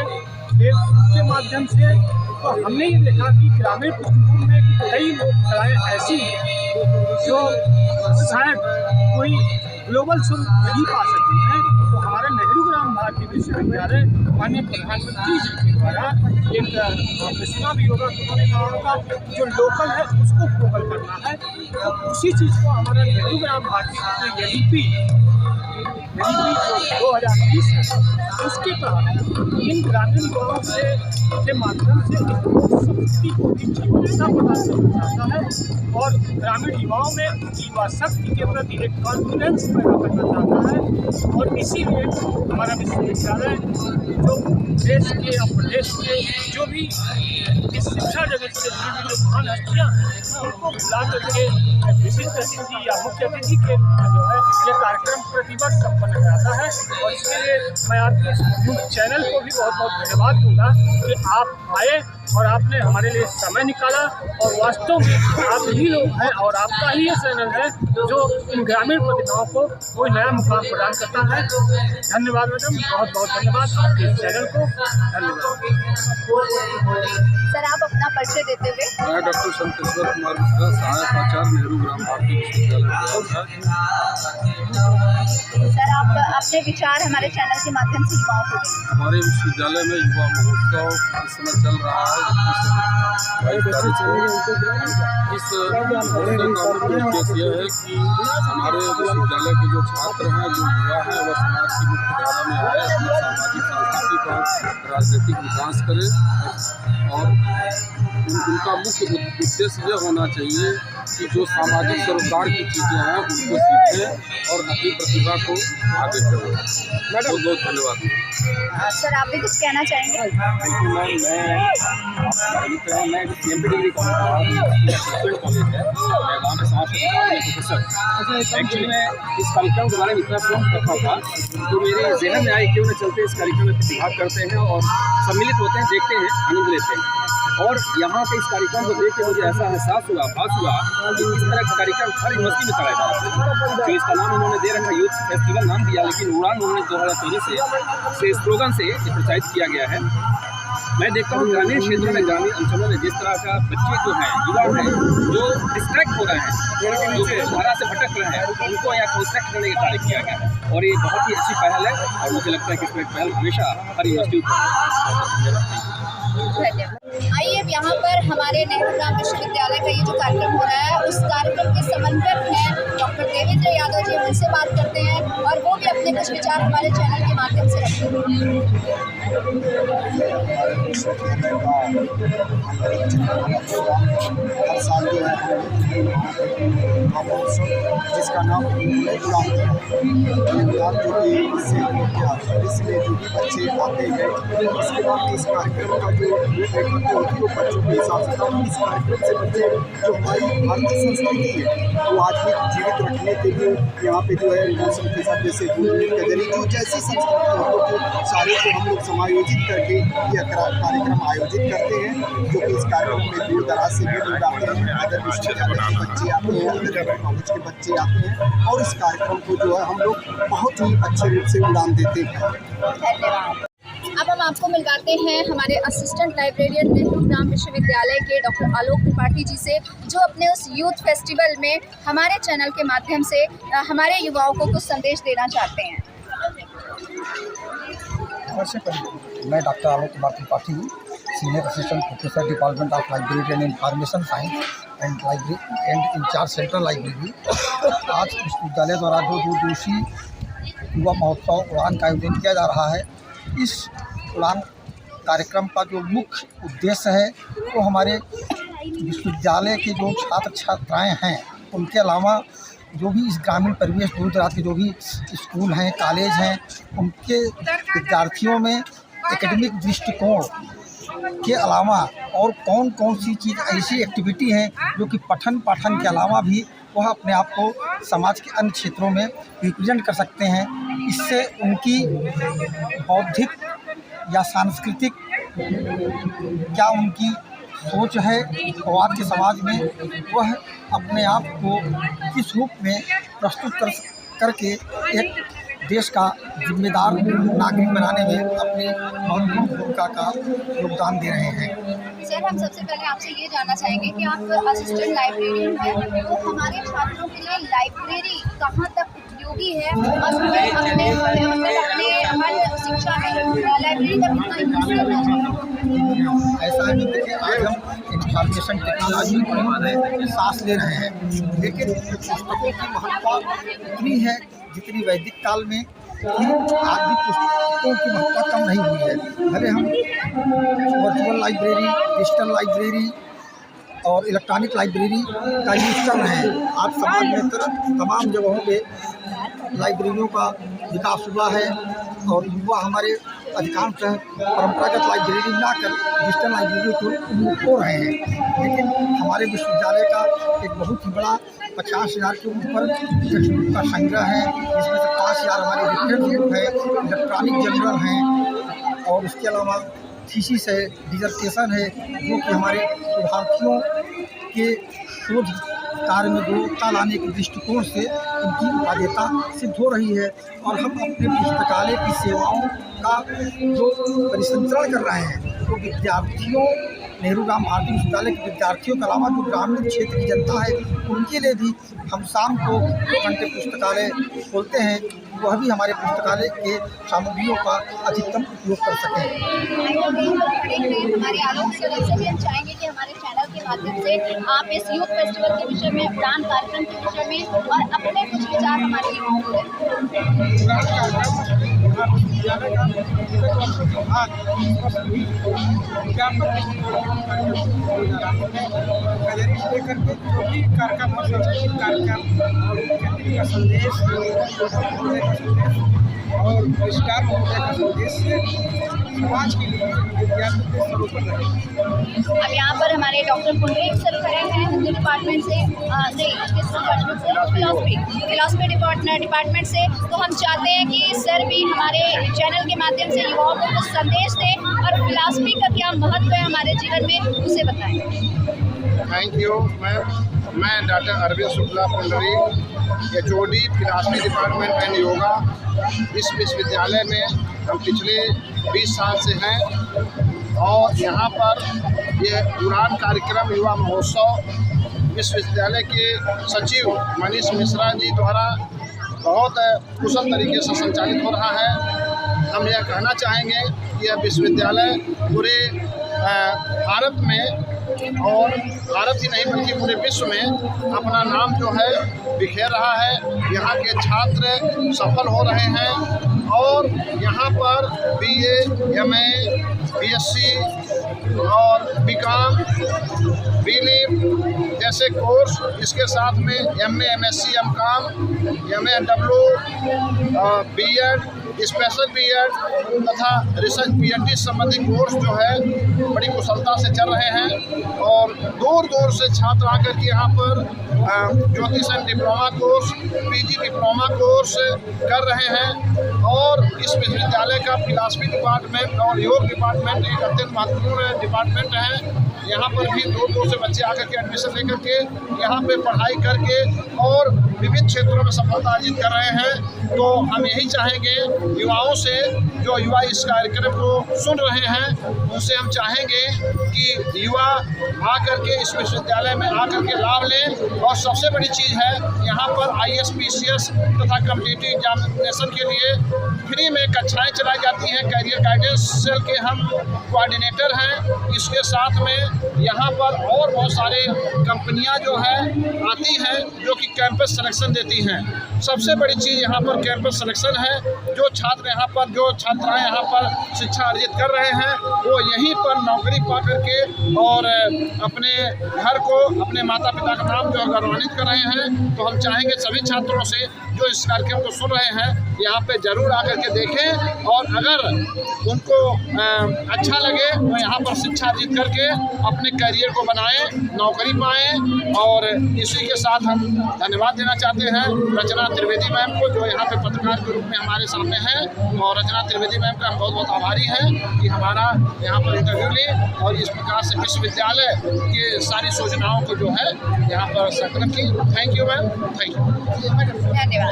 खेल कूद के माध्यम से। तो हमने ये देखा कि ग्रामीण पृष्ठभूमि में कई लोक कलाएँ ऐसी हैं जो शायद कोई ग्लोबल सुन नहीं पा सकती हैं। तो हमारा नेहरू ग्राम भारती विश्वविद्यालय माननीय प्रधानमंत्री जी के द्वारा एक प्रतिष्ठा भी होगा, उन्होंने कहा होगा जो लोकल है उसको ग्लोबल करना है। तो उसी चीज़ को हमारा नेहरू ग्राम भारती एलईपी जो 2020 है उसके तहत इन ग्रामीण युवाओं के माध्यम से संस्कृति को भी जीवंतता प्रदान करना चाहता है और ग्रामीण युवाओं में युवा शक्ति के प्रति एक कॉन्फिडेंस पैदा करना चाहता है। और इसीलिए हमारा विश्वविद्यालय जो देश के या प्रदेश के जो भी इस शिक्षा जगत से जुड़ी जो महान हस्तियाँ हैं उनको बुला करके विशिष्ट अतिथि या मुख्य अतिथि के जो है ये कार्यक्रम प्रतिवर्ष संपन्न कराता है। और इसके लिए मैं आपके यूट्यूब चैनल को भी बहुत बहुत धन्यवाद दूंगा कि आप आए और आपने हमारे लिए समय निकाला और वास्तव में आप ही लोग हैं और आपका ही ये चैनल है जो इन ग्रामीण प्रतिभाओं को कोई नया मुकाम प्रदान करता है। धन्यवाद मैडम, बहुत बहुत धन्यवाद आपके चैनल को, धन्यवाद। सर आप अपना परिचय देते हुए। मैं डॉक्टर संतेश्वर कुमार मिश्रा, सहायक आचार्य नेहरू ग्राम भारती विश्वविद्यालय। सर आप अपने विचार हमारे चैनल के माध्यम से युवाओं को दें। हमारे विश्वविद्यालय में युवा महोत्सव इस समय चल रहा है। इस महोत्सव का मुख्य उद्देश्य यह है कि हमारे विश्वविद्यालय के जो छात्र हैं, जो युवा हैं, वह समाज की मुख्य धारा में आए, अपना सामाजिक, सांस्कृतिक और राजनीतिक विकास करें। और उनका मुख्य उद्देश्य यह होना चाहिए कि जो सामाजिक सरोकार की चीज़ें हैं उनको सीखें और अपनी प्रतिभा को आगे करें। बहुत बहुत धन्यवाद। सर आप भी कुछ कहना चाहेंगे? मैं CMP डिग्री कॉलेज है गाँव में समाज प्रोफेसर। एक्चुअली मैं इस कार्यक्रम के बारे में इतना फोन रखा था तो मेरे जहन में आए क्यों न चलते इस कार्यक्रम में प्रतिभाग करते हैं और सम्मिलित होते हैं, देखते हैं, आनंद लेते हैं। और यहाँ के इस कार्यक्रम को देख के मुझे ऐसा एहसास हुआ, भास हुआ कि इस तरह का कार्यक्रम हर यूनिवर्सिटी में कराया जाता है। जो इसका नाम उन्होंने दे रखा यूथ फेस्टिवल नाम दिया, लेकिन उड़ान उन्होंने 2013 से स्लोगन से प्रोत्साहित किया गया है। मैं देखता हूँ ग्रामीण क्षेत्रों में, ग्रामीण अंचलों में जिस तरह का बच्चे जो हैं, युवा हैं, जो डिस्ट्रैक्ट हो रहे हैं, जो धारा से भटक रहे हैं, उनको यहाँ कॉन्ट्रैक्ट करने का कार्य किया गया है और ये बहुत ही अच्छी पहल है और मुझे लगता है कि इसमें पहल हमेशा हर यूनिवर्सिटी को। आइए अब यहाँ पर हमारे नेहरू ग्राम विश्वविद्यालय का ये जो कार्यक्रम हो रहा है उस कार्यक्रम के समन्वयक हैं डॉक्टर देवेंद्र यादव जी, उनसे बात करते हैं और वो भी अपने कुछ विचार हमारे चैनल के माध्यम से रखते हैं। हर साल जो है जिसका नाम गुलाम जो कि इसमें जो भी बच्चे आते हैं उसके बाद इस कार्यक्रम का जो बच्चों के हिसाब से इस कार्यक्रम से बच्चे जो हमारी भारतीय संस्कृति है वो आज भी जीवित रखने के लिए यहाँ पे जो है मौसम के साथ जैसे कजरी जो जैसी संस्कृति हम लोग को सारे को हम लोग समायोजित करके यह कार्यक्रम आयोजित करते हैं, जो कि इस कार्यक्रम में दूर दराज से भी लोग आते हैं, अदर विश्वविद्यालय के बच्चे आते हैं, अदर कॉलेज के बच्चे आते हैं और इस कार्यक्रम को जो है हम लोग बहुत ही अच्छे रूप से उड़ान देते हैं। धन्यवाद। अब हम आपको मिलवाते हैं हमारे असिस्टेंट लाइब्रेरियन नेहरू ग्राम विश्वविद्यालय के डॉक्टर आलोक त्रिपाठी जी से, जो अपने उस यूथ फेस्टिवल में हमारे चैनल के माध्यम से हमारे युवाओं को कुछ संदेश देना चाहते हैं। मैं डॉक्टर आलोक त्रिपाठी हूँ, senior assistant professor department of library and information science and incharge central library. आज विश्वविद्यालय द्वारा जो दूरदर्शी युवा महोत्सव उड़ान का आयोजन किया जा रहा है, इस उड़ान कार्यक्रम का जो मुख्य उद्देश्य है वो हमारे विश्वविद्यालय के जो छात्र छात्राएं हैं उनके अलावा जो भी इस ग्रामीण परिवेश दूर दराज के जो भी स्कूल हैं, कॉलेज हैं, उनके विद्यार्थियों में एकेडमिक दृष्टिकोण के अलावा और कौन कौन सी चीज़ ऐसी एक्टिविटी हैं जो कि पठन पाठन के अलावा भी वह अपने आप को समाज के अन्य क्षेत्रों में रिप्रेजेंट कर सकते हैं। इससे उनकी बौद्धिक या सांस्कृतिक क्या उनकी सोच है और आज के समाज में वह अपने आप को किस रूप में प्रस्तुत करके एक देश का जिम्मेदार नागरिक बनाने में अपनी महत्वपूर्ण भूमिका का योगदान दे रहे हैं। सर, हम सबसे पहले आपसे ये जानना चाहेंगे कि आप असिस्टेंट लाइब्रेरियन हैं, तो हमारे छात्रों के लिए लाइब्रेरी कहाँ तक उपयोगी है और अपने हर शिक्षा में लाइब्रेरी का कितना यूज करना चाहिए? ऐसा है कि आज हम इंफॉर्मेशन टेक्नोलॉजी में सांस ले रहे हैं, लेकिन पुस्तकों की महत्ता इतनी है जितनी वैदिक काल में थी। आज भी पुस्तकों की महत्ता कम नहीं हुई है। भले हम वर्चुअल लाइब्रेरी, डिजिटल लाइब्रेरी और इलेक्ट्रॉनिक लाइब्रेरी का यूज कर रहे हैं। आज समाज में तमाम जगहों पे लाइब्रेरियों का विकास हुआ है और युवा हमारे अधिकांश परंपरागत लाइब्रेरी ना कर डिजिटल लाइब्रेरी को खो रहे हैं। लेकिन हमारे विश्वविद्यालय का एक बहुत ही बड़ा 50,000 के ऊपर टेक्स्ट बुक का संग्रह है, जिसमें से 5,000 हमारे रेफरेंस बुक है, इलेक्ट्रॉनिक जर्नल हैं और उसके अलावा थीसिस है, डिसर्टेशन है, जो कि हमारे विद्यार्थियों के शोध कार्य में गुणवत्ता लाने के दृष्टिकोण से उनकी उपादेयता सिद्ध हो रही है। और हम अपने पुस्तकालय की सेवाओं का जो परिसंचरण कर रहे हैं, तो विद्यार्थियों, नेहरू ग्राम भारतीय विश्वविद्यालय के विद्यार्थियों के अलावा जो ग्रामीण क्षेत्र की जनता है उनके लिए भी हम शाम को 2 घंटे पुस्तकालय खोलते हैं, वह भी हमारे पुस्तकालय के सामग्रियों का अधिकतम उपयोग कर सकें। हमारे आलोक सर से हम चाहेंगे कि हमारे चैनल के माध्यम से आप इस यूथ फेस्टिवल के विषय में, उड़ान कार्यक्रम के विषय में और अपने कुछ विचार हमारे युवाओं को बिहार विश्वविद्यालय का विभाग कजरी से लेकर के जो भी कार्यक्रम और सांस्कृतिक कार्यक्रम और मुख्यमंत्री का संदेश और परिष्कार महोदय का संदेश से समाज के लिए विद्यार्थी के स्वरूप रहे। अब यहाँ पर हमारे डॉक्टर पुंडरीक सर खड़े हैं हिंदी डिपार्टमेंट से, नहीं किस डिपार्टमेंट से, फिलॉसफी डिपार्टमेंट से। तो हम चाहते हैं कि सर भी हमारे चैनल के माध्यम से युवाओं को कुछ संदेश दें और फिलॉसफी का क्या महत्व है हमारे जीवन में उसे बताएं। Thank you ma'am. मैं doctor Arvind Shukla Pundrik, HOD philosophy department and yoga इस विश्वविद्यालय में हम पिछले 20 साल से हैं और यहाँ पर ये उड़ान कार्यक्रम युवा महोत्सव विश्वविद्यालय के सचिव मनीष मिश्रा जी द्वारा बहुत कुशल तरीके से संचालित हो रहा है। हम यह कहना चाहेंगे कि यह विश्वविद्यालय पूरे भारत में और भारत ही नहीं बल्कि पूरे विश्व में अपना नाम जो है बिखेर रहा है। यहाँ के छात्र सफल हो रहे हैं और यहाँ पर BA, MA, BSc और BCom, BLIM जैसे कोर्स, इसके साथ में MA, MSc, MCom, MAW, B.Ed, special B.Ed तथा रिसर्च PhD संबंधी कोर्स जो है बड़ी कुशलता से चल रहे हैं और दूर दूर से छात्र आकर के यहाँ पर ज्योतिष and diploma course, PG diploma course कर रहे हैं। और इस विश्वविद्यालय का फिलॉसफी डिपार्टमेंट और योग डिपार्टमेंट एक अत्यंत महत्वपूर्ण डिपार्टमेंट है। यहाँ पर भी दूर दूर से बच्चे आकर के एडमिशन लेकर के यहाँ पे पढ़ाई करके और विभिन्न क्षेत्रों में सफलता अर्जित कर रहे हैं। तो हम यही चाहेंगे युवाओं से, जो युवा इस कार्यक्रम को सुन रहे हैं, उनसे हम चाहेंगे कि युवा आकर के इस विश्वविद्यालय में आकर के लाभ लें। और सबसे बड़ी चीज़ है यहाँ पर IAS, PCS तथा कॉम्पिटिटिव एग्जामिनेशन के लिए फ्री में कक्षाएँ चलाई जाती हैं। कैरियर गाइडेंस सेल के हम कोऑर्डिनेटर हैं। इसके साथ में यहाँ पर और बहुत सारे कंपनियां जो है आती हैं जो कि कैंपस सिलेक्शन देती हैं। सबसे बड़ी चीज़ यहाँ पर कैंपस सिलेक्शन है। जो छात्र यहाँ पर, जो छात्राएं यहाँ पर शिक्षा अर्जित कर रहे हैं, वो यहीं पर नौकरी पा करके और अपने घर को, अपने माता पिता का नाम जो गौरवान्वित कर रहे हैं। तो हम चाहेंगे सभी छात्रों से जो इस कार्यक्रम को सुन रहे हैं यहाँ पे जरूर आकर के देखें और अगर उनको अच्छा लगे तो यहाँ पर शिक्षा अर्जित करके अपने करियर को बनाएं, नौकरी पाएं। और इसी के साथ हम धन्यवाद देना चाहते हैं रचना त्रिवेदी मैम को, जो यहाँ पे पत्रकार के रूप में हमारे सामने हैं। और रचना त्रिवेदी मैम का हम बहुत बहुत आभारी हैं कि हमारा यहाँ पर इंटरव्यू ली और इस प्रकार से विश्वविद्यालय की सारी सूचनाओं को जो है यहाँ पर संकलन की। Thank you ma'am, thank you, धन्यवाद।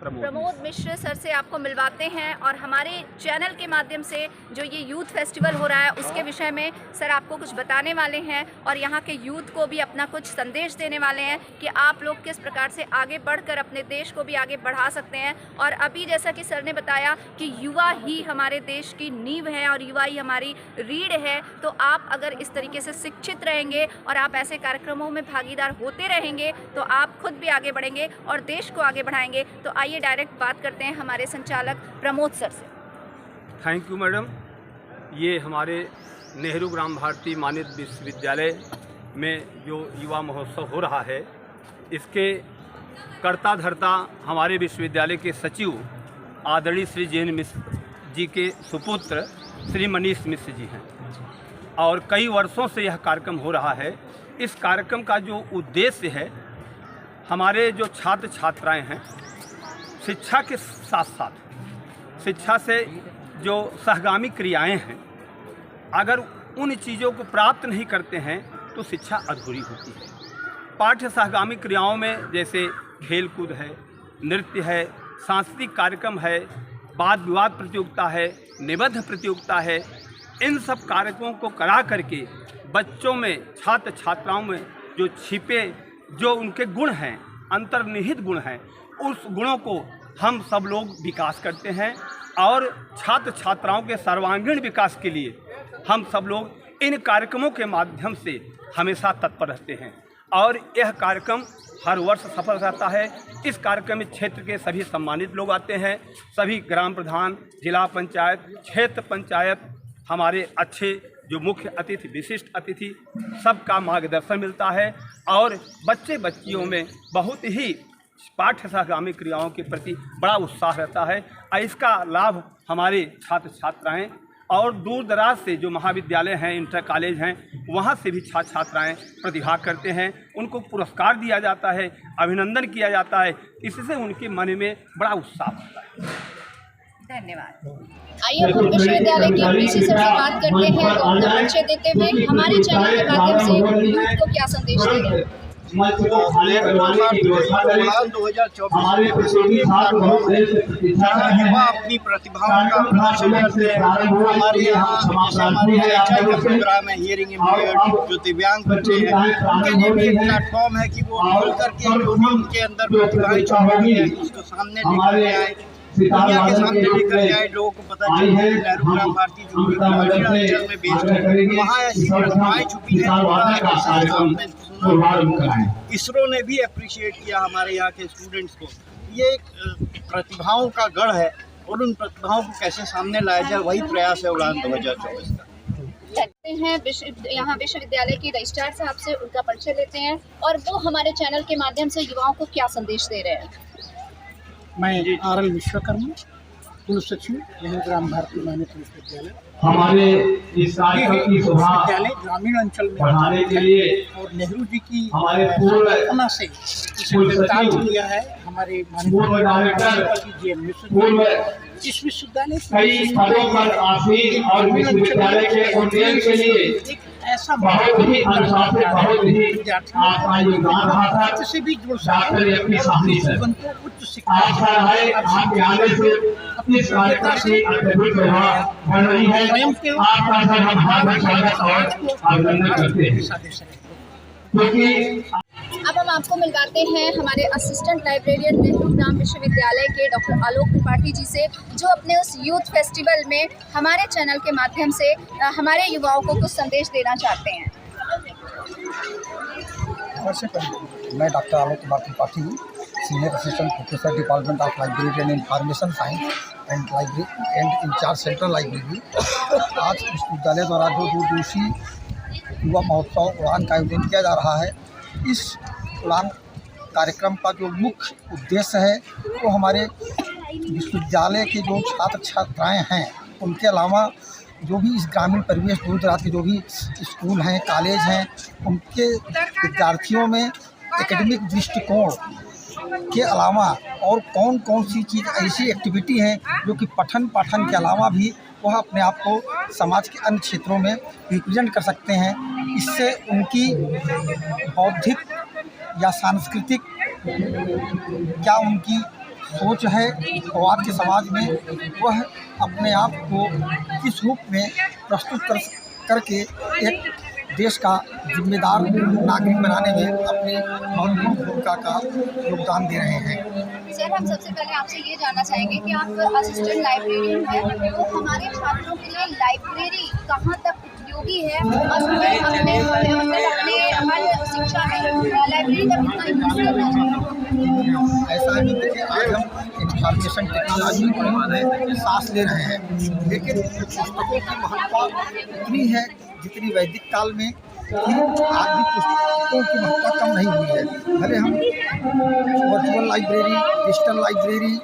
प्रमोद मिश्र सर से आपको मिलवाते हैं और हमारे चैनल के माध्यम से जो ये यूथ फेस्टिवल हो रहा है उसके विषय में सर आपको कुछ बताने वाले हैं और यहाँ के यूथ को भी अपना कुछ संदेश देने वाले हैं कि आप लोग किस प्रकार से आगे बढ़कर अपने देश को भी आगे बढ़ा सकते हैं। और अभी जैसा कि सर ने बताया कि युवा ही हमारे देश की नींव है और युवा ही हमारी रीढ़ है। तो आप अगर इस तरीके से शिक्षित रहेंगे और आप ऐसे कार्यक्रमों में भागीदार होते रहेंगे तो आप खुद भी आगे बढ़ेंगे और देश को आगे बढ़ाएंगे। तो आइए डायरेक्ट बात करते हैं हमारे संचालक प्रमोद सर से। Thank you madam. ये हमारे नेहरू ग्राम भारती मानित विश्वविद्यालय में जो युवा महोत्सव हो रहा है, इसके कर्ता धर्ता हमारे विश्वविद्यालय के सचिव आदरणीय श्री जैन मिश्र जी के सुपुत्र श्री मनीष मिश्र जी हैं और कई वर्षों से यह कार्यक्रम हो रहा है। इस कार्यक्रम का जो उद्देश्य है, हमारे जो छात्र छात्राएं हैं, शिक्षा के साथ साथ शिक्षा से जो सहगामी क्रियाएं हैं, अगर उन चीज़ों को प्राप्त नहीं करते हैं तो शिक्षा अधूरी होती है। पाठ्य सहगामी क्रियाओं में जैसे खेल कूद है, नृत्य है, सांस्कृतिक कार्यक्रम है, वाद विवाद प्रतियोगिता है, निबंध प्रतियोगिता है, इन सब कार्यक्रमों को करा करके बच्चों में, छात्र छात्राओं में जो छिपे जो उनके गुण हैं, अंतर्निहित गुण हैं, उस गुणों को हम सब लोग विकास करते हैं और छात्र छात्राओं के सर्वांगीण विकास के लिए हम सब लोग इन कार्यक्रमों के माध्यम से हमेशा तत्पर रहते हैं। और यह कार्यक्रम हर वर्ष सफल रहता है। इस कार्यक्रम में क्षेत्र के सभी सम्मानित लोग आते हैं, सभी ग्राम प्रधान, जिला पंचायत, क्षेत्र पंचायत, हमारे अच्छे जो मुख्य अतिथि, विशिष्ट अतिथि, सबका मार्गदर्शन मिलता है और बच्चे बच्चियों में बहुत ही पाठ्य सहगामी क्रियाओं के प्रति बड़ा उत्साह रहता है और इसका लाभ हमारे छात्र छात्राएं और दूर दराज से जो महाविद्यालय हैं, इंटर कॉलेज हैं, वहाँ से भी छात्र छात्राएँ प्रतिभाग करते हैं। उनको पुरस्कार दिया जाता है, अभिनंदन किया जाता है, इससे उनके मन में बड़ा उत्साह होता है। धन्यवाद। आइए अब विश्वविद्यालय के पीसी सर से बात करते हैं और अपना परिचय देते हुए हमारे चैनल के माध्यम से यूथ को क्या संदेश देंगे। युवा अपनी प्रतिभाओं का प्रदर्शन करते हैं। हमारे यहाँ प्रोग्राम है हियरिंग इम्पेयर्ड, जो दिव्यांग बच्चे हैं, उनके लिए भी एक प्लेटफॉर्म है कि वो खुल करके जो भी उनके अंदर प्रतिभाएं छुपी है उसको सामने लेकर के आए, दुनिया के सामने लेकर के आए। लोगों को पता चले नेहरू ग्राम भारती जो अंचल में बेस्ड है, वहाँ ऐसी प्रतिभाएं छुपी है। इसरो ने भी अप्रिशिएट किया हमारे यहाँ के स्टूडेंट्स को। ये एक प्रतिभाओं का गढ़ है और उन प्रतिभाओं को कैसे सामने लाया जाए, वही प्रयास है उड़ान 2024 का। लगते हैं यहाँ विश्वविद्यालय की रजिस्ट्रार साहब से उनका परिचय लेते हैं और वो हमारे चैनल के माध्यम से युवाओं को क्या संदेश दे रहे हैं। मैं आर.एल. विश्वकर्मा, कुल सचिव नेहरू ग्राम भारती माननीय विश्वविद्यालय। हमारे इस कार्यक्रम की शोभा ग्रामीण अंचल में बढ़ाने के लिए और नेहरू जी की हमारे पूर्व कल्पना से किया है। हमारे इस विश्वविद्यालय कई पदों पर आसीन और विश्वविद्यालय के उन्नयन के लिए ऐसा बहुत ही अनुशासित, बहुत ही आपका योगदान रहा था। से भी जुड़ डॉक्टर अपनी साथी से आशा है आपके आने से इस कार्यक्रम की अत्यधिक प्रभाव बढ़ रही है। आपका सर हम हार्दिक स्वागत और अभिनंदन करते हैं। क्योंकि अब हम आपको मिलवाते हैं हमारे असिस्टेंट लाइब्रेरियन नेहरू ग्राम विश्वविद्यालय के डॉक्टर आलोक त्रिपाठी जी से, जो अपने उस यूथ फेस्टिवल में हमारे चैनल के माध्यम से हमारे युवाओं को कुछ संदेश देना चाहते हैं। मैं डॉक्टर आलोक त्रिपाठी हूँ, senior assistant professor department of library and information science and incharge central library. आज विश्वविद्यालय द्वारा जो दूरदर्शी युवा महोत्सव उड़ान का आयोजन किया जा रहा है, इस उड़ान कार्यक्रम का जो मुख्य उद्देश्य है वो हमारे विश्वविद्यालय के जो छात्र छात्राएं हैं, उनके अलावा जो भी इस ग्रामीण परिवेश दूर दराज के जो भी स्कूल हैं, कॉलेज हैं, उनके विद्यार्थियों में एकेडमिक दृष्टिकोण के अलावा और कौन कौन सी चीज़ ऐसी एक्टिविटी हैं जो कि पठन पाठन के अलावा भी वह अपने आप को समाज के अन्य क्षेत्रों में रिप्रेजेंट कर सकते हैं। इससे उनकी बौद्धिक या सांस्कृतिक क्या उनकी सोच है और आज के समाज में वह अपने आप को किस रूप में प्रस्तुत करके एक देश का जिम्मेदार नागरिक बनाने में अपनी महत्वपूर्ण भूमिका का योगदान दे रहे हैं। सर, हम सबसे पहले आपसे ये जानना चाहेंगे कि आप असिस्टेंट लाइब्रेरियन हैं, तो हमारे छात्रों के लिए लाइब्रेरी कहाँ तक उपयोगी है और अपने हर शिक्षा में लाइब्रेरी का कितना यूज करना चाहिए। ऐसा है कि आज हम इंफॉर्मेशन टेक्नोलॉजी में सांस ले रहे हैं, लेकिन पुस्तकों की महत्ता इतनी है जितनी वैदिक काल में थी। आज भी पुस्तकों की महत्ता कम नहीं हुई है। भले हम वर्चुअल लाइब्रेरी, डिजिटल लाइब्रेरी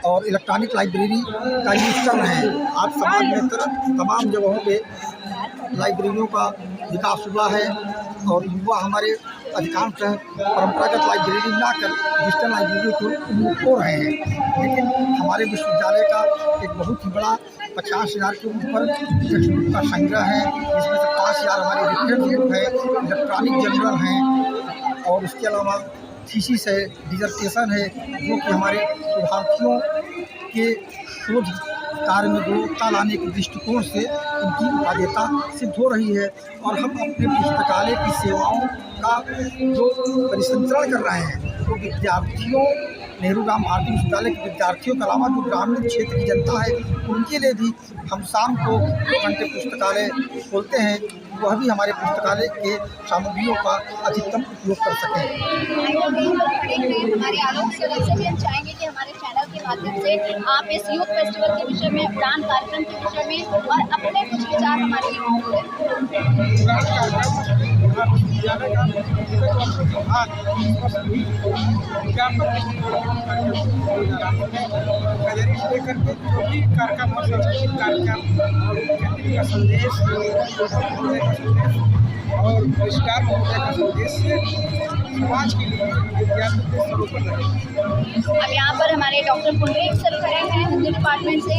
और इलेक्ट्रॉनिक लाइब्रेरी का यूज कर रहे हैं। आज समाज में तमाम जगहों पे लाइब्रेरियों का विकास हुआ है और युवा हमारे अधिकांश परंपरागत लाइब्रेरी ना कर डिजिटल लाइब्रेरी को खो रहे हैं। लेकिन हमारे विश्वविद्यालय का एक बहुत ही बड़ा 50,000 के ऊपर टेक्स्ट बुक का संग्रह है, जिसमें से 5,000 हमारे रेफरेंस बुक है, इलेक्ट्रॉनिक जर्नल हैं और उसके अलावा थीसिस है, डिसर्टेशन है, जो कि हमारे विद्यार्थियों के शोध कार्य में गुणवत्ता लाने के दृष्टिकोण से उनकी उपादेयता सिद्ध हो रही है। और हम अपने पुस्तकालय की सेवाओं का जो परिसंचरण कर रहे हैं, तो विद्यार्थियों, नेहरू ग्राम भारती विश्वविद्यालय के विद्यार्थियों के अलावा जो ग्रामीण क्षेत्र की जनता है, उनके लिए भी हम शाम को 2 घंटे पुस्तकालय खोलते हैं, वह भी हमारे पुस्तकालय के सामग्रियों का अधिकतम उपयोग कर सकें। हमारे आलोक सर से भी हम चाहेंगे कि हमारे चैनल के माध्यम से आप इस यूथ फेस्टिवल के विषय में, उड़ान कार्यक्रम के विषय में और अपने कुछ विचार हमारे युवाओं को दें। कार्यक्रम और सांस्कृतिक कार्यक्रम का संदेश और परिष्कार महोदय का संदेश समाज के लिए विद्यार्थी के स्वरूप रहे। अब यहाँ पर हमारे डॉक्टर पुंडरीक सर खड़े हैं हिंदी डिपार्टमेंट से,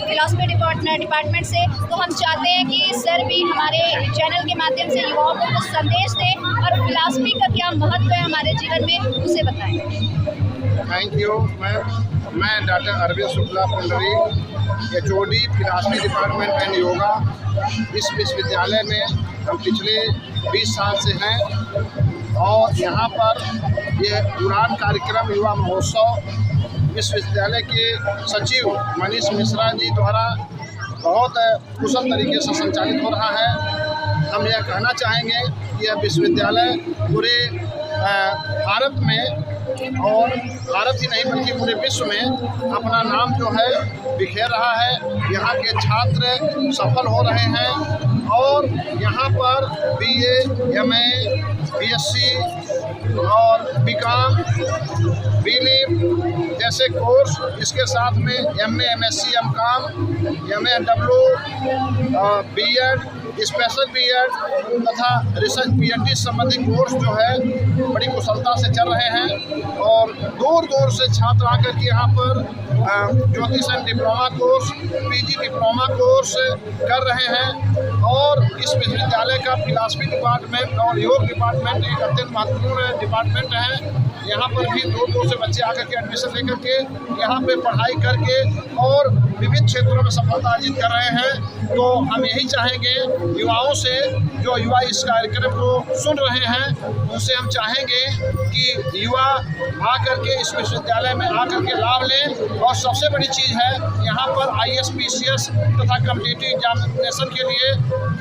फिलॉसफी डिपार्टमेंट से। तो हम चाहते हैं कि सर भी हमारे चैनल के माध्यम से युवाओं को कुछ संदेश दें और फिलॉसफी का क्या महत्व है हमारे जीवन में उसे बताएं। Thank you ma'am. मैं doctor Arvind Shukla Pundari, HOD philosophy department and yoga इस विश्वविद्यालय में हम पिछले 20 साल से हैं और यहाँ पर ये उड़ान कार्यक्रम युवा महोत्सव विश्वविद्यालय के सचिव मनीष मिश्रा जी द्वारा बहुत कुशल तरीके से संचालित हो रहा है। हम यह कहना चाहेंगे कि यह विश्वविद्यालय पूरे भारत में और भारत ही नहीं बल्कि पूरे विश्व में अपना नाम जो है बिखेर रहा है। यहाँ के छात्र सफल हो रहे हैं और यहाँ पर BA, MA, BSc और BCom, BLIM जैसे कोर्स, इसके साथ में MA, MSc, MCom, MAW, B.Ed, special B.Ed तथा रिसर्च PhD संबंधी कोर्स जो है बड़ी कुशलता से चल रहे हैं और दूर दूर से छात्र आकर के यहाँ पर ज्योतिष and diploma course, PG diploma course कर रहे हैं और इस विश्वविद्यालय का फिलॉसफी डिपार्टमेंट और योग डिपार्टमेंट एक अत्यंत महत्वपूर्ण डिपार्टमेंट है। यहाँ पर भी दूर दूर से बच्चे आकर के एडमिशन लेकर के यहाँ पे पढ़ाई करके और विभिन्न क्षेत्रों में सफलता अर्जित कर रहे हैं। तो हम यही चाहेंगे युवाओं से, जो युवा इस कार्यक्रम को सुन रहे हैं, उनसे हम चाहेंगे कि युवा आकर के इस विश्वविद्यालय में आकर के लाभ लें। और सबसे बड़ी चीज़ है यहाँ पर IAS, PCS तथा कॉम्पिटिटिव एग्जामिनेशन के लिए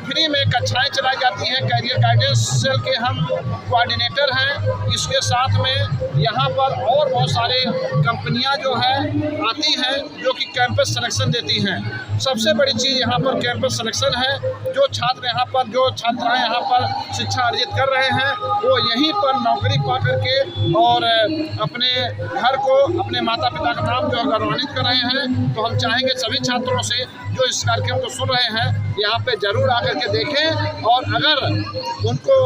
फ्री में कक्षाएँ चलाई जाती हैं। कैरियर गाइडेंस सेल के हम कोऑर्डिनेटर हैं। इसके साथ में यहाँ पर और बहुत सारे कंपनियाँ जो है आती हैं जो कि कैंपस सिलेक्शन देती हैं। सबसे बड़ी चीज़ यहाँ पर कैंपस सिलेक्शन है। जो छात्र यहाँ पर, जो छात्राएँ यहाँ पर शिक्षा अर्जित कर रहे हैं वो यहीं पर नौकरी पा करके और अपने घर को, अपने माता पिता का नाम जो गौरवान्वित कर रहे हैं। तो हम चाहेंगे सभी छात्रों से जो इस कार्यक्रम को सुन रहे हैं यहाँ पे जरूर आकर के देखें और अगर उनको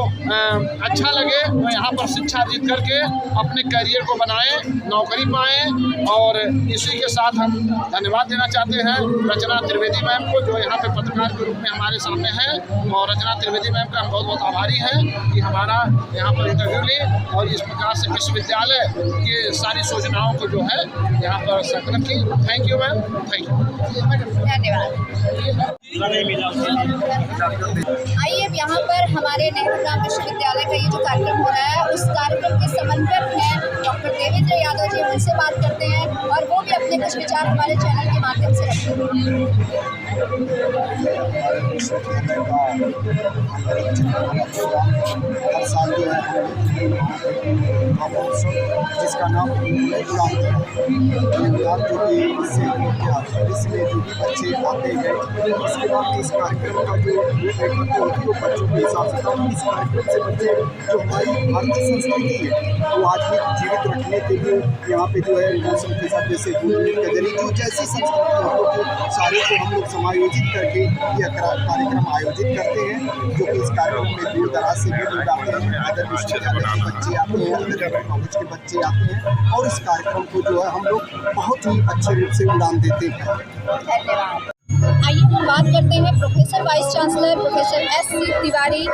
अच्छा लगे तो यहाँ पर शिक्षा अर्जित करके अपने करियर को बनाएं, नौकरी पाएं। और इसी के साथ हम धन्यवाद देना चाहते हैं रचना त्रिवेदी मैम को, जो यहाँ पे पत्रकार के रूप में हमारे सामने हैं। और रचना त्रिवेदी मैम का हम बहुत बहुत आभारी हैं कि हमारा यहाँ पर इंटरव्यू ली और इस प्रकार से विश्वविद्यालय की सारी सूचनाओं को जो है यहाँ पर संकलन की। Thank you ma'am, thank you, धन्यवाद। आइए अब यहाँ पर हमारे नेहरू ग्राम विश्वविद्यालय का ये जो कार्यक्रम हो रहा है उस कार्यक्रम के समन्वयक हैं डॉक्टर देवेंद्र यादव जी, उनसे बात करते हैं और वो भी अपने कुछ विचार हमारे चैनल के माध्यम से रखते हैं। हर साल जो है जिसका नाम जो कि इसमें जो भी बच्चे आते हैं उसके बाद इस कार्यक्रम का जो बच्चों के हिसाब से था। इस कार्यक्रम से बच्चे जो हमारी भारतीय संस्कृति है वो आज भी जीवित रखने के लिए यहाँ पे जो है मौसम के साथ जैसे जो जैसी संस्कृति हम लोग सारे को हम लोग समायोजित करके यह कार्यक्रम आयोजित करते हैं। जो कि इस कार्यक्रम में दूर दराज से भी लोग आते हैं, अदर विश्वविद्यालय के बच्चे आते हैं, अदर कॉलेज के बच्चे आते हैं और इस कार्यक्रम को जो है हम लोग बहुत ही अच्छे रूप से उड़ान देते हैं। आइए हम बात करते हैं professor vice chancellor professor S.C. Tiwari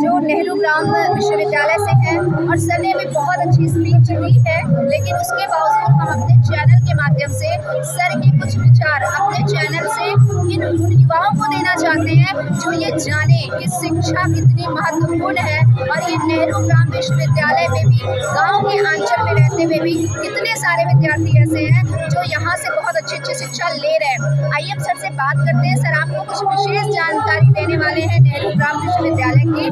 जो नेहरू ग्राम विश्वविद्यालय से हैं और सर ने भी बहुत अच्छी स्पीच दी है। लेकिन उसके बावजूद हम अपने चैनल के माध्यम से सर के कुछ विचार अपने चैनल से इन उन युवाओं को देना चाहते हैं जो ये जाने कि शिक्षा कितनी महत्वपूर्ण है और ये नेहरू ग्राम विश्वविद्यालय में भी गांव के आंचल में रहते हुए भी कितने सारे विद्यार्थी ऐसे हैं जो यहाँ से बहुत अच्छी शिक्षा ले रहे हैं। आइए हम सर से बात करते हैं। सर, आपको कुछ विशेष जानकारी देने वाले हैं नेहरू ग्राम विश्वविद्यालय की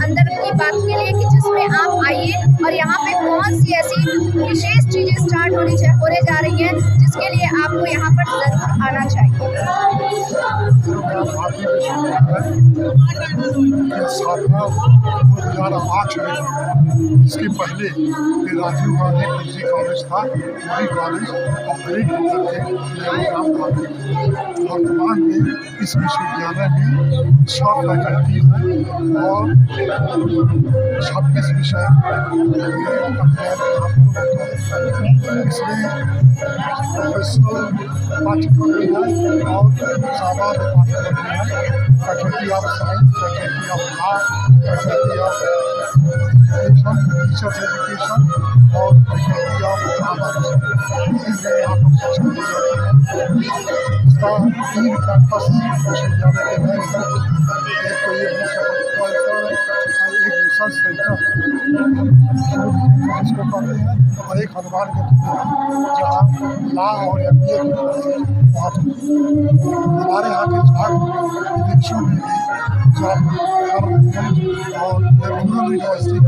अंदर की बात के लिए कि जिसमें आप आइए और यहाँ पे कौन सी ऐसी विशेष चीजें स्टार्ट होने जा रही हैं जिसके लिए आपको यहाँ पर जरूर आना चाहिए। इसके पहले राजीव गांधी पीजी कॉलेज था, वही कॉलेज अपग्रेड होकर वर्तमान में इस विश्वविद्यालय में 6 फैकल्टी हैं और 26 विषय इसमें प्रोफेशनल पाठ्यक्रम भी है और सामान्य पाठ्यक्रम भी है। Faculty of science, faculty of art, faculty of education, teachers education और फैकल्टी ऑफ कॉमर्स, इनमें यहाँ पर शिक्षा दी जाती है। इसका 3 कैंपस विश्वविद्यालय के हैं। एक तो ये एक रिसर्च सेंटर जिसको कहते हैं और एक हनुमान गंज जहाँ लॉ और MBA वहाँ हमारे यहाँ के छात्र विदेशों में भी जॉब कर रहे हैं और रूरल यूनिवर्सिटी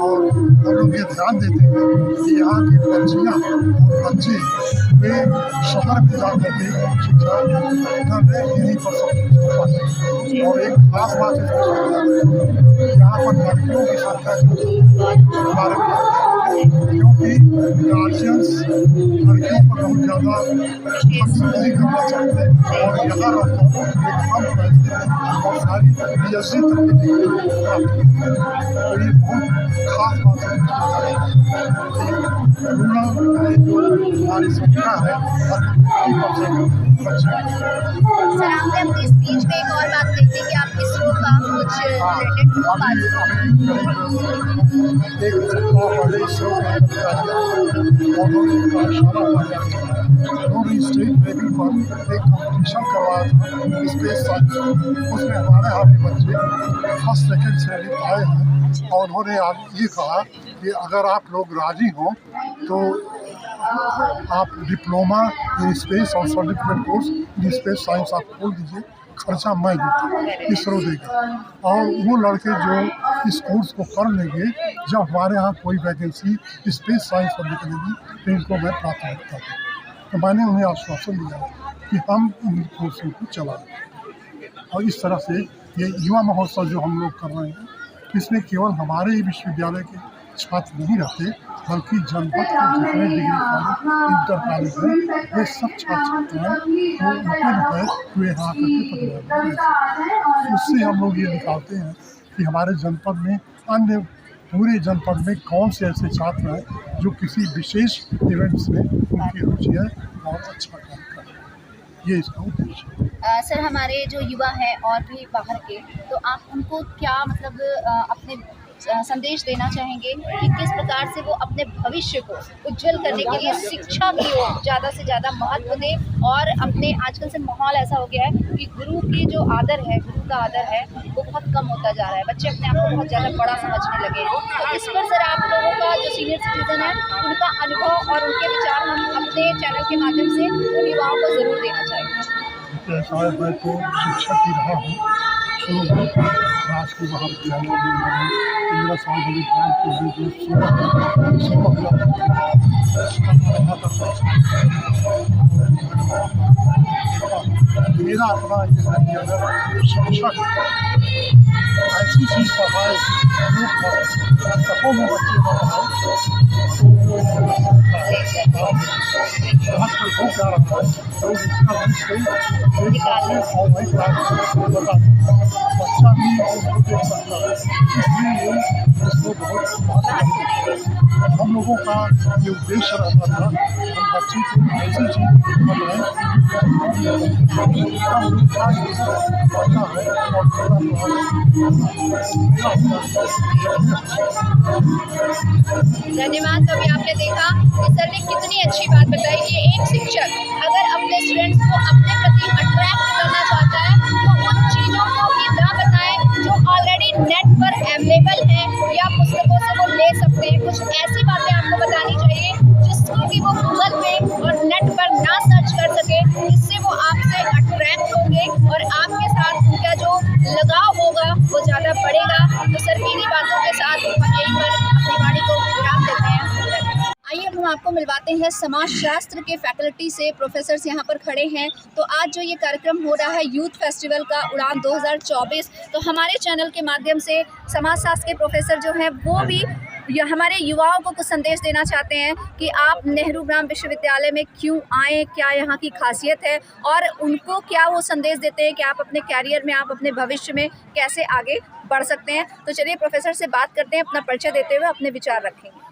और हम लोग ये ध्यान देते हैं कि यहाँ की बच्चियाँ और बच्चे वे शहर में जा करके शिक्षा यहीं पर सब कुछ होता है। और एक खास बात है यहाँ पर लड़कियों की संख्या हमारे क्योंकि गार्जियंस लड़कियों पर बहुत ज़्यादा नहीं करना चाहते और यहाँ रहकर एक कम पैसे में और सारी BSc तक की डिग्री प्राप्त तो ये बहुत खास बात है। जो हमारी संख्या है सर, आपने अपनी स्पीच में एक और बात कही थी कि आप इसरो का कुछ रिलेटेड स्टेट लेवल पर एक कॉम्पिटिशन करवाया था स्पेस साइंस, उसमें हमारे यहाँ के बच्चे फर्स्ट सेकेंड श्रेणी आए हैं और उन्होंने ये कहा कि अगर आप लोग राजी हों तो आप डिप्लोमा इन स्पेस और certificate course in space science आप खोल दीजिए, खर्चा मैं दूँगा, इसरो देगा। और वो लड़के जो इस कोर्स को कर लेंगे, जब हमारे यहाँ कोई वैकेंसी स्पेस साइंस पर निकलेगी तो इनको मैं प्राथमिकता दूँ। तो मैंने उन्हें आश्वासन दिया कि हम इन कोर्सों को चलाएंगे। और इस तरह से ये युवा महोत्सव जो हम लोग कर रहे हैं, इसमें केवल हमारे ही विश्वविद्यालय के छात्र नहीं रहते बल्कि जनपद के जितने डिग्री कॉलेज, इंटर कॉलेज हैं, वे सब छात्र हैं तो उनके जो है वे यहाँ करके प्रतिभागी। उससे हम लोग ये निकालते हैं कि हमारे जनपद में अन्य पूरे जनपद में कौन से ऐसे छात्र हैं जो किसी विशेष इवेंट्स में उनकी रुचि है और अच्छा काम कर रहे हैं। ये इसका उद्देश्य है। सर, हमारे जो युवा हैं और भी बाहर के, तो आप उनको क्या मतलब अपने संदेश देना चाहेंगे कि किस प्रकार से वो अपने भविष्य को उज्जवल करने के लिए शिक्षा की ओर ज़्यादा से ज़्यादा महत्व दें और अपने आजकल से माहौल ऐसा हो गया है कि गुरु की जो आदर है, गुरु का आदर है वो बहुत कम होता जा रहा है, बच्चे अपने आप को बहुत ज़्यादा बड़ा समझने लगे हैं। तो इस पर सर आप लोगों का जो सीनियर सिटीजन है उनका अनुभव और उनके विचार हम अपने चैनल के माध्यम से उन युवाओं को ज़रूर देना चाहेंगे। शायद मैं तो शिक्षक ही रहा हूँ शुरू में, राजकीय महाविद्यालय में मैंने 15 साल बड़ी ज्ञान के मेरा अपना ये है कि अगर शिक्षक ऐसी चीज़ पढ़ाए जो सपों में बच्चे को पढ़ाए तो आजकल बहुत जा रहा है लोग इसका और वही बता बच्चा भी उसको देख सकता है, इसलिए इसको बहुत हम लोगों का ये उद्देश्य रहता था हम बच्चे को ऐसी चीज़ बताएं धन्यवाद। तो अभी आपने देखा कि सर ने कितनी अच्छी बात बताई कि एक शिक्षक अगर अपने स्टूडेंट्स को अपने प्रति अट्रैक्ट करना चाहते है समाजशास्त्र के फैकल्टी से प्रोफेसर्स यहाँ पर खड़े हैं। तो आज जो ये कार्यक्रम हो रहा है यूथ फेस्टिवल का उड़ान 2024, तो हमारे चैनल के माध्यम से समाजशास्त्र के प्रोफेसर जो हैं वो भी हमारे युवाओं को कुछ संदेश देना चाहते हैं कि आप नेहरू ग्राम विश्वविद्यालय में क्यों आएँ, क्या यहाँ की खासियत है और उनको क्या वो संदेश देते हैं कि आप अपने कैरियर में, आप अपने भविष्य में कैसे आगे बढ़ सकते हैं। तो चलिए प्रोफेसर से बात करते हैं, अपना परिचय देते हुए अपने विचार रखेंगे।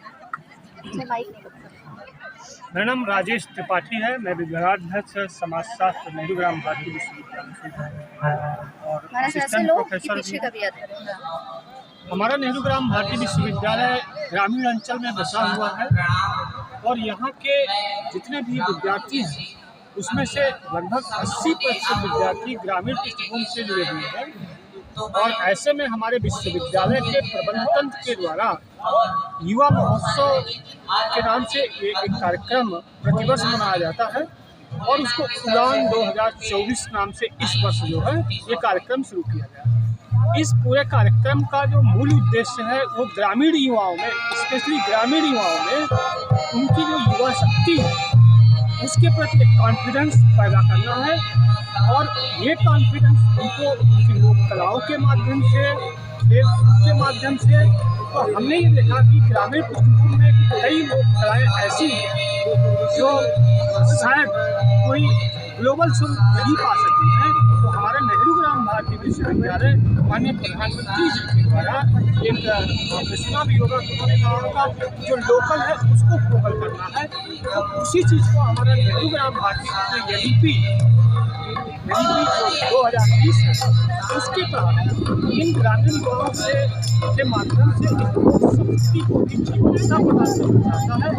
मेरा नाम राजेश त्रिपाठी है। मैं विभागाध्यक्ष समाजशास्त्र नेहरू ग्राम भारतीय विश्वविद्यालय और असिस्टेंट प्रोफेसर भी। हमारा नेहरू ग्राम भारतीय विश्वविद्यालय ग्रामीण अंचल में बसा हुआ है और यहाँ के जितने भी विद्यार्थी हैं उसमें से लगभग 80% विद्यार्थी ग्रामीण पृष्ठभूमि से जुड़े हुए हैं। और ऐसे में हमारे विश्वविद्यालय के प्रबंधन तंत्र के द्वारा युवा महोत्सव के नाम से एक कार्यक्रम प्रतिवर्ष मनाया जाता है और उसको उड़ान 2024 नाम से इस वर्ष जो है ये कार्यक्रम शुरू किया गया है। इस पूरे कार्यक्रम का जो मूल उद्देश्य है वो ग्रामीण युवाओं में, स्पेशली ग्रामीण युवाओं में उनकी जो युवा शक्ति है उसके प्रति एक कॉन्फिडेंस पैदा करना है और ये कॉन्फिडेंस उनको उनकी लोक कलाओं के माध्यम से, खेल कूद के माध्यम से। तो हमने ये देखा कि ग्रामीण पृष्ठभूमि में कई लोक कलाएँ ऐसी हैं जो शायद कोई ग्लोबल शुल्क नहीं पा सकती हैं। तो हमारा नेहरू ग्राम भारतीय विश्वविद्यालय माननीय प्रधानमंत्री जी के द्वारा एक घोषणा भी होगा कि उन्होंने कहा होगा जो लोकल है उसको ग्लोबल करना है। तो उसी चीज़ को हमारा नेहरू ग्राम भारतीय एनईपी जो 2020 है उसके तहत इन ग्रामीण युवाओं से के माध्यम से संस्कृति को जीवनता प्रदान करना चाहता है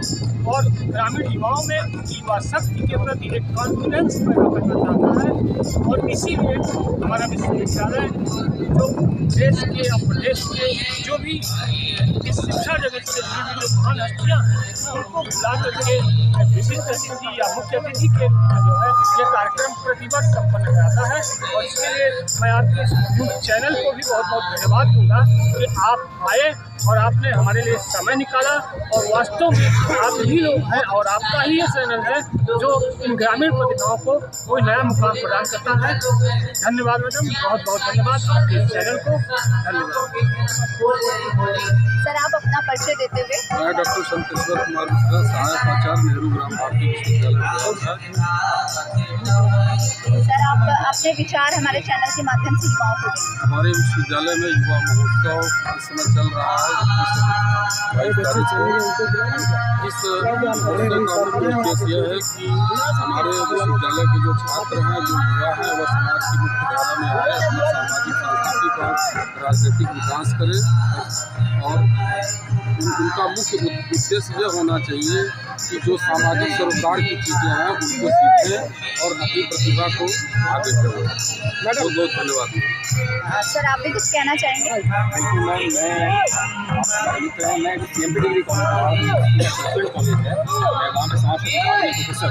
और ग्रामीण युवाओं में युवा शक्ति के प्रति एक कॉन्फिडेंस पैदा करना चाहता है। और इसीलिए हमारा विश्वविद्यालय जो देश के और प्रदेश के जो भी इस शिक्षा जगत से जुड़ी जो महान हस्तियाँ हैं उनको बुला करके विशिष्ट अतिथि या मुख्य अतिथि के जो है ये कार्यक्रम प्रतिवर्ष संपन्न कराता है। और इसके लिए मैं आपके न्यूज़ चैनल को भी बहुत बहुत धन्यवाद दूंगा कि आप आए और आपने हमारे लिए समय निकाला और वास्तव में आप ही लोग हैं और आपका ही ये चैनल है जो इन ग्रामीण प्रतिभाओं को कोई नया मुकाम प्रदान करता है। धन्यवाद मैडम, बहुत बहुत धन्यवाद आपके चैनल को। धन्यवाद सर, आप अपना परिचय देते हुए। मैं डॉक्टर संतेश्वर कुमार मिश्रा, सहायक आचार्य नेहरू ग्राम भारतीय विश्वविद्यालय। सर, आप अपने विचार हमारे चैनल के माध्यम से युवाओं को दें। हमारे विश्वविद्यालय में युवा महोत्सव इस समय चल रहा है। इस महोत्सव का उद्देश्य यह है कि हमारे विश्वविद्यालय के जो छात्र हैं, जो युवा हैं, वह समाज की मुख्य धारा में आए, अपना सामाजिक, सांस्कृतिक और राजनीतिक विकास करें। और उनका मुख्य उद्देश्य यह होना चाहिए कि जो सामाजिक सरोकार की चीज़ें हैं उनको सीखें और अपनी प्रतिभा को आगे बढ़ाएं। बहुत बहुत धन्यवाद। सर, आप भी कुछ कहना चाहेंगे? मैं CMP डिग्री कॉलेज है, गाँव में समाज प्रोफेसर।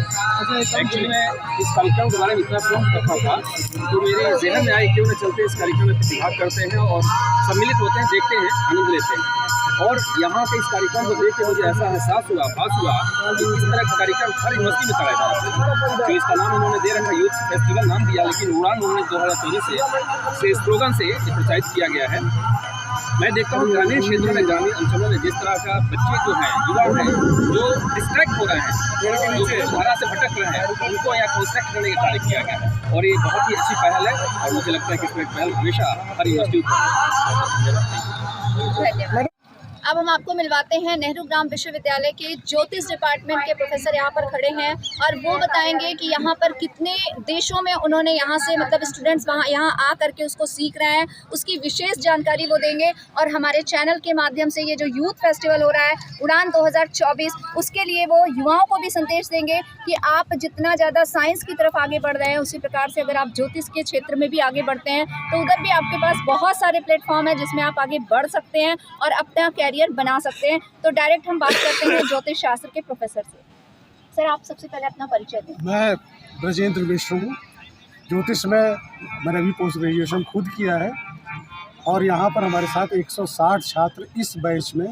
एक्चुअली मैं इस कार्यक्रम के बारे में इतना फोन रखा था तो मेरे जहन में आए क्यों न चलते इस कार्यक्रम में प्रतिभाग करते हैं और सम्मिलित होते हैं, देखते हैं, आनंद लेते हैं। और यहाँ पे इस कार्यक्रम को देख के मुझे ऐसा एहसास हुआ, भास हुआ कि इस तरह का कार्यक्रम हर यूनिवर्सिटी में कराया जाता है। जो इसका नाम उन्होंने दे रखा यूथ फेस्टिवल नाम दिया, लेकिन उड़ान उन्होंने 2024 से स्लोगन से प्रोत्साहित किया गया है। मैं देखता हूँ ग्रामीण क्षेत्रों में, ग्रामीण अंचलों में जिस तरह का बच्चे जो हैं, युवा हैं, जो डिस्ट्रैक्ट हो रहे हैं, जो धारा से भटक रहे हैं, उनको यहाँ कॉन्सेप्ट करने का कार्य किया गया है और ये बहुत ही अच्छी पहल है और मुझे लगता है कि इसमें पहल हमेशा हर यूनिवर्सिटी को। अब हम आपको मिलवाते हैं नेहरू ग्राम विश्वविद्यालय के ज्योतिष डिपार्टमेंट के प्रोफेसर यहाँ पर खड़े हैं और वो बताएंगे कि यहाँ पर कितने देशों में उन्होंने यहाँ से मतलब स्टूडेंट्स वहाँ यहाँ आ करके उसको सीख रहे हैं, उसकी विशेष जानकारी वो देंगे। और हमारे चैनल के माध्यम से ये जो यूथ फेस्टिवल हो रहा है उड़ान 2024, उसके लिए वो युवाओं को भी संदेश देंगे कि आप जितना ज़्यादा साइंस की तरफ आगे बढ़ रहे हैं उसी प्रकार से अगर आप ज्योतिष के क्षेत्र में भी आगे बढ़ते हैं तो उधर भी आपके पास बहुत सारे प्लेटफॉर्म है जिसमें आप आगे बढ़ सकते हैं और अपना कैरियर बना सकते हैं। तो डायरेक्ट हम बात करते हैं ज्योतिष शास्त्र के प्रोफेसर से। सर, आप सबसे पहले अपना परिचय दें। मैं ब्रजेंद्र मिश्र हूँ। ज्योतिष में मैंने अभी पोस्ट ग्रेजुएशन खुद किया है और यहाँ पर हमारे साथ 160 छात्र इस बैच में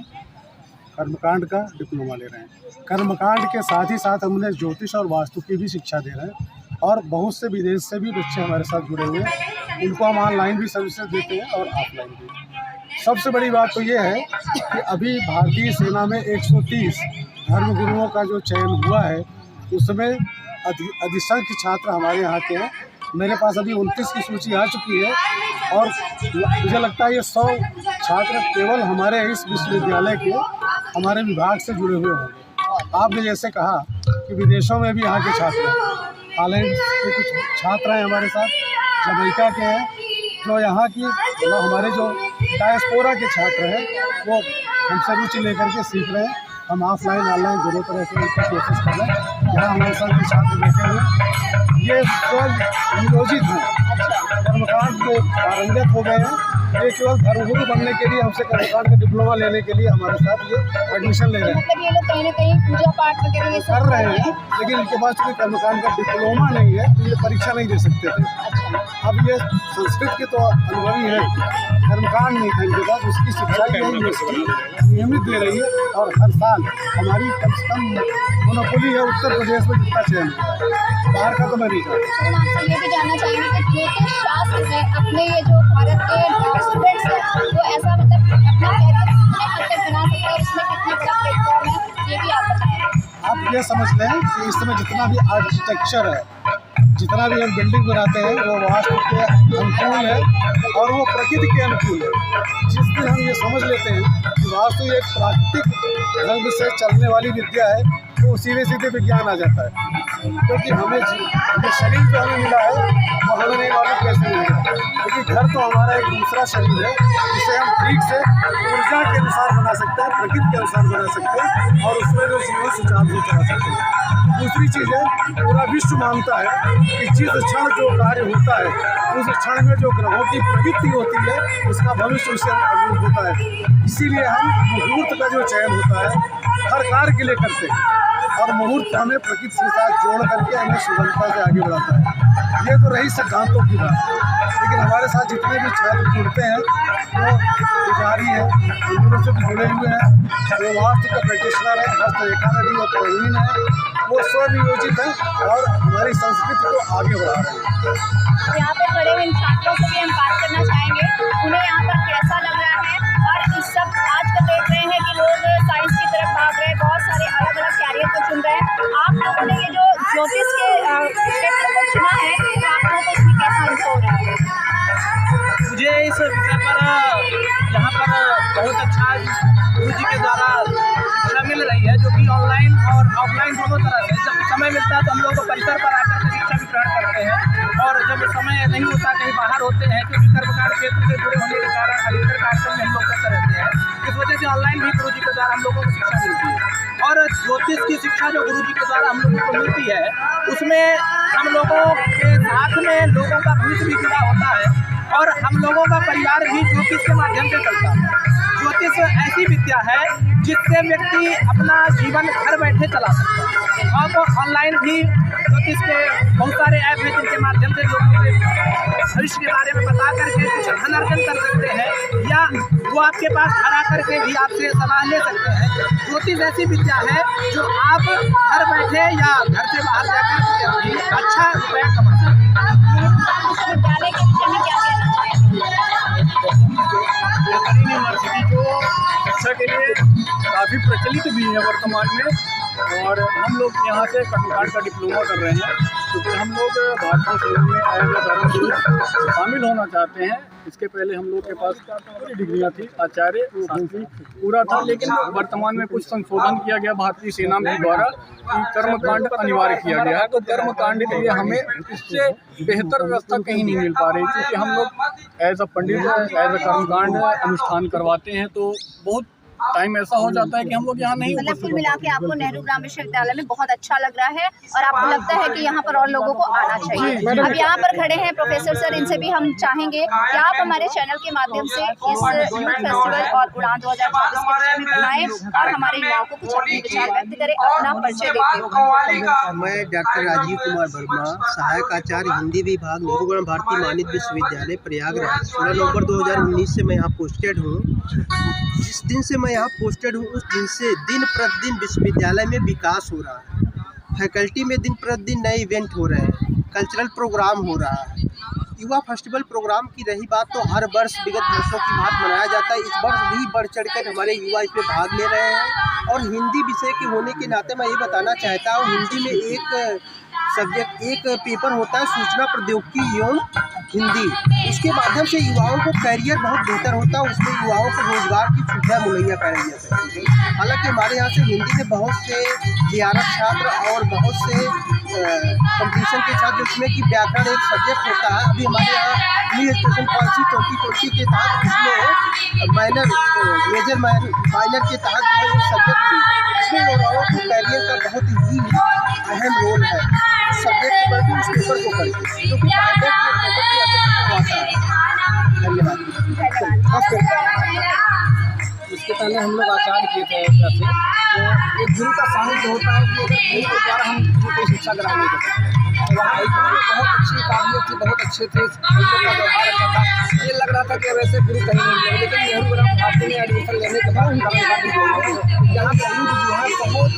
कर्मकांड का डिप्लोमा ले रहे हैं। कर्मकांड के साथ ही साथ हमने ज्योतिष और वास्तु की भी शिक्षा दे रहे हैं और बहुत से विदेश से भी बच्चे हमारे साथ जुड़े हुए हैं। उनको हम ऑनलाइन भी सर्विसेज देते हैं और ऑफलाइन भी। सबसे बड़ी बात तो ये है कि अभी भारतीय सेना में 130 धर्मगुरुओं का जो चयन हुआ है उसमें अधिसंख्य छात्र हमारे यहाँ के हैं। मेरे पास अभी 29 की सूची आ चुकी है और मुझे लगता है ये 100 छात्र केवल हमारे इस विश्वविद्यालय के हमारे विभाग से जुड़े हुए होंगे। आपने जैसे कहा कि विदेशों में भी यहाँ के छात्र हैं, हालैंड के कुछ छात्र हैं हमारे साथ, जमैका के हैं, जो यहाँ की हमारे जो डायस्पोरा के छात्र हैं वो हमसे रुचि लेकर के सीख रहे हैं। हम ऑफलाइन ऑनलाइन दोनों तरह से उनकी कोशिश कर रहे हैं। यहाँ हमारे साथ के छात्र बैठे हुए ये स्व नियोजित हैं, कर्मकांड में पारंगत हो गए हैं। ये केवल धर्मगुरु बनने के लिए हमसे कर्मकांड का डिप्लोमा लेने के लिए हमारे साथ ये एडमिशन ले रहे हैं। मतलब ये लोग कहीं ना कहीं पूजा पाठ वगैरह ये सब कर रहे हैं, लेकिन इनके पास कोई कर्मकांड का डिप्लोमा नहीं है तो ये परीक्षा नहीं दे सकते थे। अब ये संस्कृत के तो अनुभवी है, कर्मकांड नहीं था इनके पास, उसकी शिक्षा ये यूनिवर्सिटी नियमित दे रही है और हर साल हमारी कम से कम मोनोपोली है उत्तर प्रदेश में जितना चयन हुआ है, बाहर का तो मैं नहीं चाहता। हम आपसे ये भी जानना चाहेंगे कि ज्योतिष शास्त्र में अपने ये जो भारत के स्टूडेंट्स हैं वो ऐसा मतलब अपना कैरियर कितने हद तक बना सकते हैं, इसमें कितने बड़ा प्लेटफॉर्म है, ये भी आप बताएं। आप ये समझ लें कि इस समय जितना भी आर्किटेक्चर है, जितना भी हम बिल्डिंग बनाते हैं वो वास्तु के अनुकूल है और वो प्रकृति के अनुकूल है। जिस दिन हम ये समझ लेते हैं कि वास्तु एक प्राकृतिक ढंग से चलने वाली विद्या है तो सीधे सीधे विज्ञान आ जाता है। क्योंकि हमें ये शरीर जो हमें मिला है वो हमें नहीं मालूम कैसे मिला, क्योंकि घर तो हमारा एक दूसरा शरीर है जिसे हम ठीक से ऊर्जा के अनुसार बना सकते हैं, प्रकृति के अनुसार बना सकते हैं और उसमें जो जीवन सुचारू रूप से चला सकते हैं। दूसरी चीज़ है, पूरा विश्व मानता है कि जिस क्षण जो कार्य होता है उस क्षण में जो ग्रहों की प्रवृत्ति होती है उसका भविष्य उससे अनुरूप होता है। इसीलिए हम मुहूर्त का जो चयन होता है हर कार्य के लिए करते हैं और मुहूर्त हमें प्रकृति के साथ जोड़ करके हमें सुगमता से आगे बढ़ाता है। ये तो रही सिद्धांतों की बात, लेकिन हमारे साथ जितने भी छात्र जुड़ते हैं वो पुजारी हैं, मंदिरों से भी जुड़े हुए हैं, वो वास्तु का प्रैक्टिशनर है, हस्तरेखा में भी वो प्रवीण है, वो स्वनियोजित है और हमारी संस्कृति को आगे बढ़ा रहे हैं। यहाँ पर खड़े हुए इन छात्रों से भी हम बात करना चाहेंगे, उन्हें यहाँ पर कैसा लग रहा है। और इस सब आजकल देख रहे हैं कि लोग साइंस की तरफ भाग रहे हैं, बहुत सारे अलग अलग कैरियर को चुन रहे हैं। आप लोगों ने ये जो ज्योतिष के क्षेत्र को चुना है तो आप लोगों को इसमें कैसा अनुभव हो रहा है? मुझे इस विषय पर यहाँ पर बहुत अच्छा गुरु जी के द्वारा शिक्षा मिल रही है, जो कि ऑनलाइन और ऑफलाइन दोनों तरह से। जब समय मिलता है तो हम लोग को परिसर पर आकर के शिक्षा भी ग्रहण करते हैं और जब समय नहीं होता कहीं बाहर होते हैं क्योंकि कर्मकांड क्षेत्र से जुड़े होने के कारण अधिकतर कार्यक्रम में हम लोग करते रहते हैं। इस वजह से ऑनलाइन भी गुरु जी के द्वारा हम लोगों को शिक्षा मिलती है और ज्योतिष की शिक्षा जो गुरु जी के द्वारा हम लोगों को मिलती है उसमें हम लोगों के साथ में लोगों का भविष्य भी जुड़ा होता है और हम लोगों का परिवार भी ज्योतिष के माध्यम से चलता है। ज्योतिष ऐसी विद्या है जिससे व्यक्ति अपना जीवन घर बैठे चला सकता है। अब ऑनलाइन भी ज्योतिष के बहुत सारे ऐप हैं जिनके माध्यम से लोगों के भविष्य के बारे में बता करके कुछ धन अर्जन कर सकते हैं या वो आपके पास घर आकर के भी आपसे सलाह ले सकते हैं। ज्योतिष ऐसी विद्या है जो आप घर बैठे या घर से बाहर जाकर भी अच्छा रुपया कमा सकते हैं। विश्वविद्यालय के विषय में क्या कहना चाहेंगे? यूनिवर्सिटी जो शिक्षा के लिए काफ़ी प्रचलित भी है वर्तमान में और हम लोग यहाँ से कर्मकांड का डिप्लोमा कर रहे हैं क्योंकि हम लोग भारतीय सेना में धर्मगुरु शामिल होना चाहते हैं। इसके पहले हम लोग के पास पूरी डिग्रियाँ थी, आचार्य शास्त्री पूरा था, लेकिन वर्तमान में कुछ संशोधन किया गया भारतीय सेना के द्वारा कि कर्मकांड अनिवार्य किया गया है। तो कर्मकांड के लिए हमें इससे बेहतर व्यवस्था कहीं नहीं मिल पा रही, क्योंकि हम लोग as a Pandit as a कर्मकांड अनुष्ठान करवाते हैं तो बहुत टाइम ऐसा हो जाता है कि हम लोग यहाँ नहीं। मतलब कुल मिला के आपको नेहरू ग्राम विश्वविद्यालय में बहुत अच्छा लग रहा है और आपको लगता है कि यहाँ पर और लोगों को आना चाहिए। अब यहाँ पर खड़े हैं प्रोफेसर सर, इनसे भी हम चाहेंगे कि आप हमारे चैनल के माध्यम से इस यूथ फेस्टिवल और उड़ान 2024 के विषय में बताएं और हमारे युवाओं को कुछ अपने विचार व्यक्त करें, अपना परिचय दें। मैं डॉक्टर राजीव कुमार वर्मा, सहायक आचार्य हिंदी विभाग, नेहरू ग्राम भारतीय मानित विश्वविद्यालय प्रयागराज। 16 नवंबर 2019 से मैं यहाँ पोस्टेड हूँ। जिस दिन से मैं मैं यहाँ पोस्टेड हूँ उस दिन से दिन प्रतिदिन विश्वविद्यालय में विकास हो रहा है। फैकल्टी में दिन प्रतिदिन नए इवेंट हो रहे हैं, कल्चरल प्रोग्राम हो रहा है। युवा फेस्टिवल प्रोग्राम की रही बात तो हर वर्ष विगत वर्षों की बात मनाया जाता है। इस वर्ष भी बढ़ चढ़कर हमारे युवा इसमें भाग ले रहे हैं। और हिंदी विषय के होने के नाते मैं ये बताना चाहता हूँ, हिंदी में एक सब्जेक्ट एक पेपर होता है सूचना प्रौद्योगिकी एवं हिंदी। उसके माध्यम से युवाओं को करियर बहुत बेहतर होता है, उसमें युवाओं को रोजगार की सुविधा मुहैया कराई जा सकती है। हालांकि हमारे यहाँ से हिंदी में बहुत से DRF छात्र और बहुत से कंपटीशन के साथ जिसमें कि व्याकरण एक सब्जेक्ट होता है। अभी हमारे यहाँ न्यू स्टेशन पॉलिसी 2020 के तहत इसमें मेजर माइनर के तहत जो है एक सब्जेक्ट भी है। इसमें युवाओं को करियर का बहुत ही अहम रोल है। सब्जेक्ट पर भी उस पेपर को पढ़िए क्योंकि पेपर की अपेक्षा है। धन्यवाद। इसके पहले हम लोग आचार्य किए थे ऐसे, तो एक गुरु का सानिध्य होता है कि अगर गुरु के द्वारा हम कोई शिक्षा ग्रहण नहीं कर सकते। वहाँ बहुत अच्छी काबिलियत थी, बहुत अच्छे थे, हम लोग का व्यवहार अच्छा था। ये लग रहा था कि वैसे गुरु कहीं नहीं मिले, लेकिन नेहरू ग्राम भारती में एडमिशन लेने के बाद यहाँ पे गुरु जो है बहुत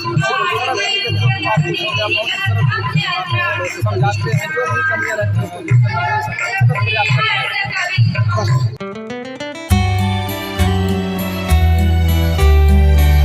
समझाते हैं, जो भी कमियाँ रहती हैं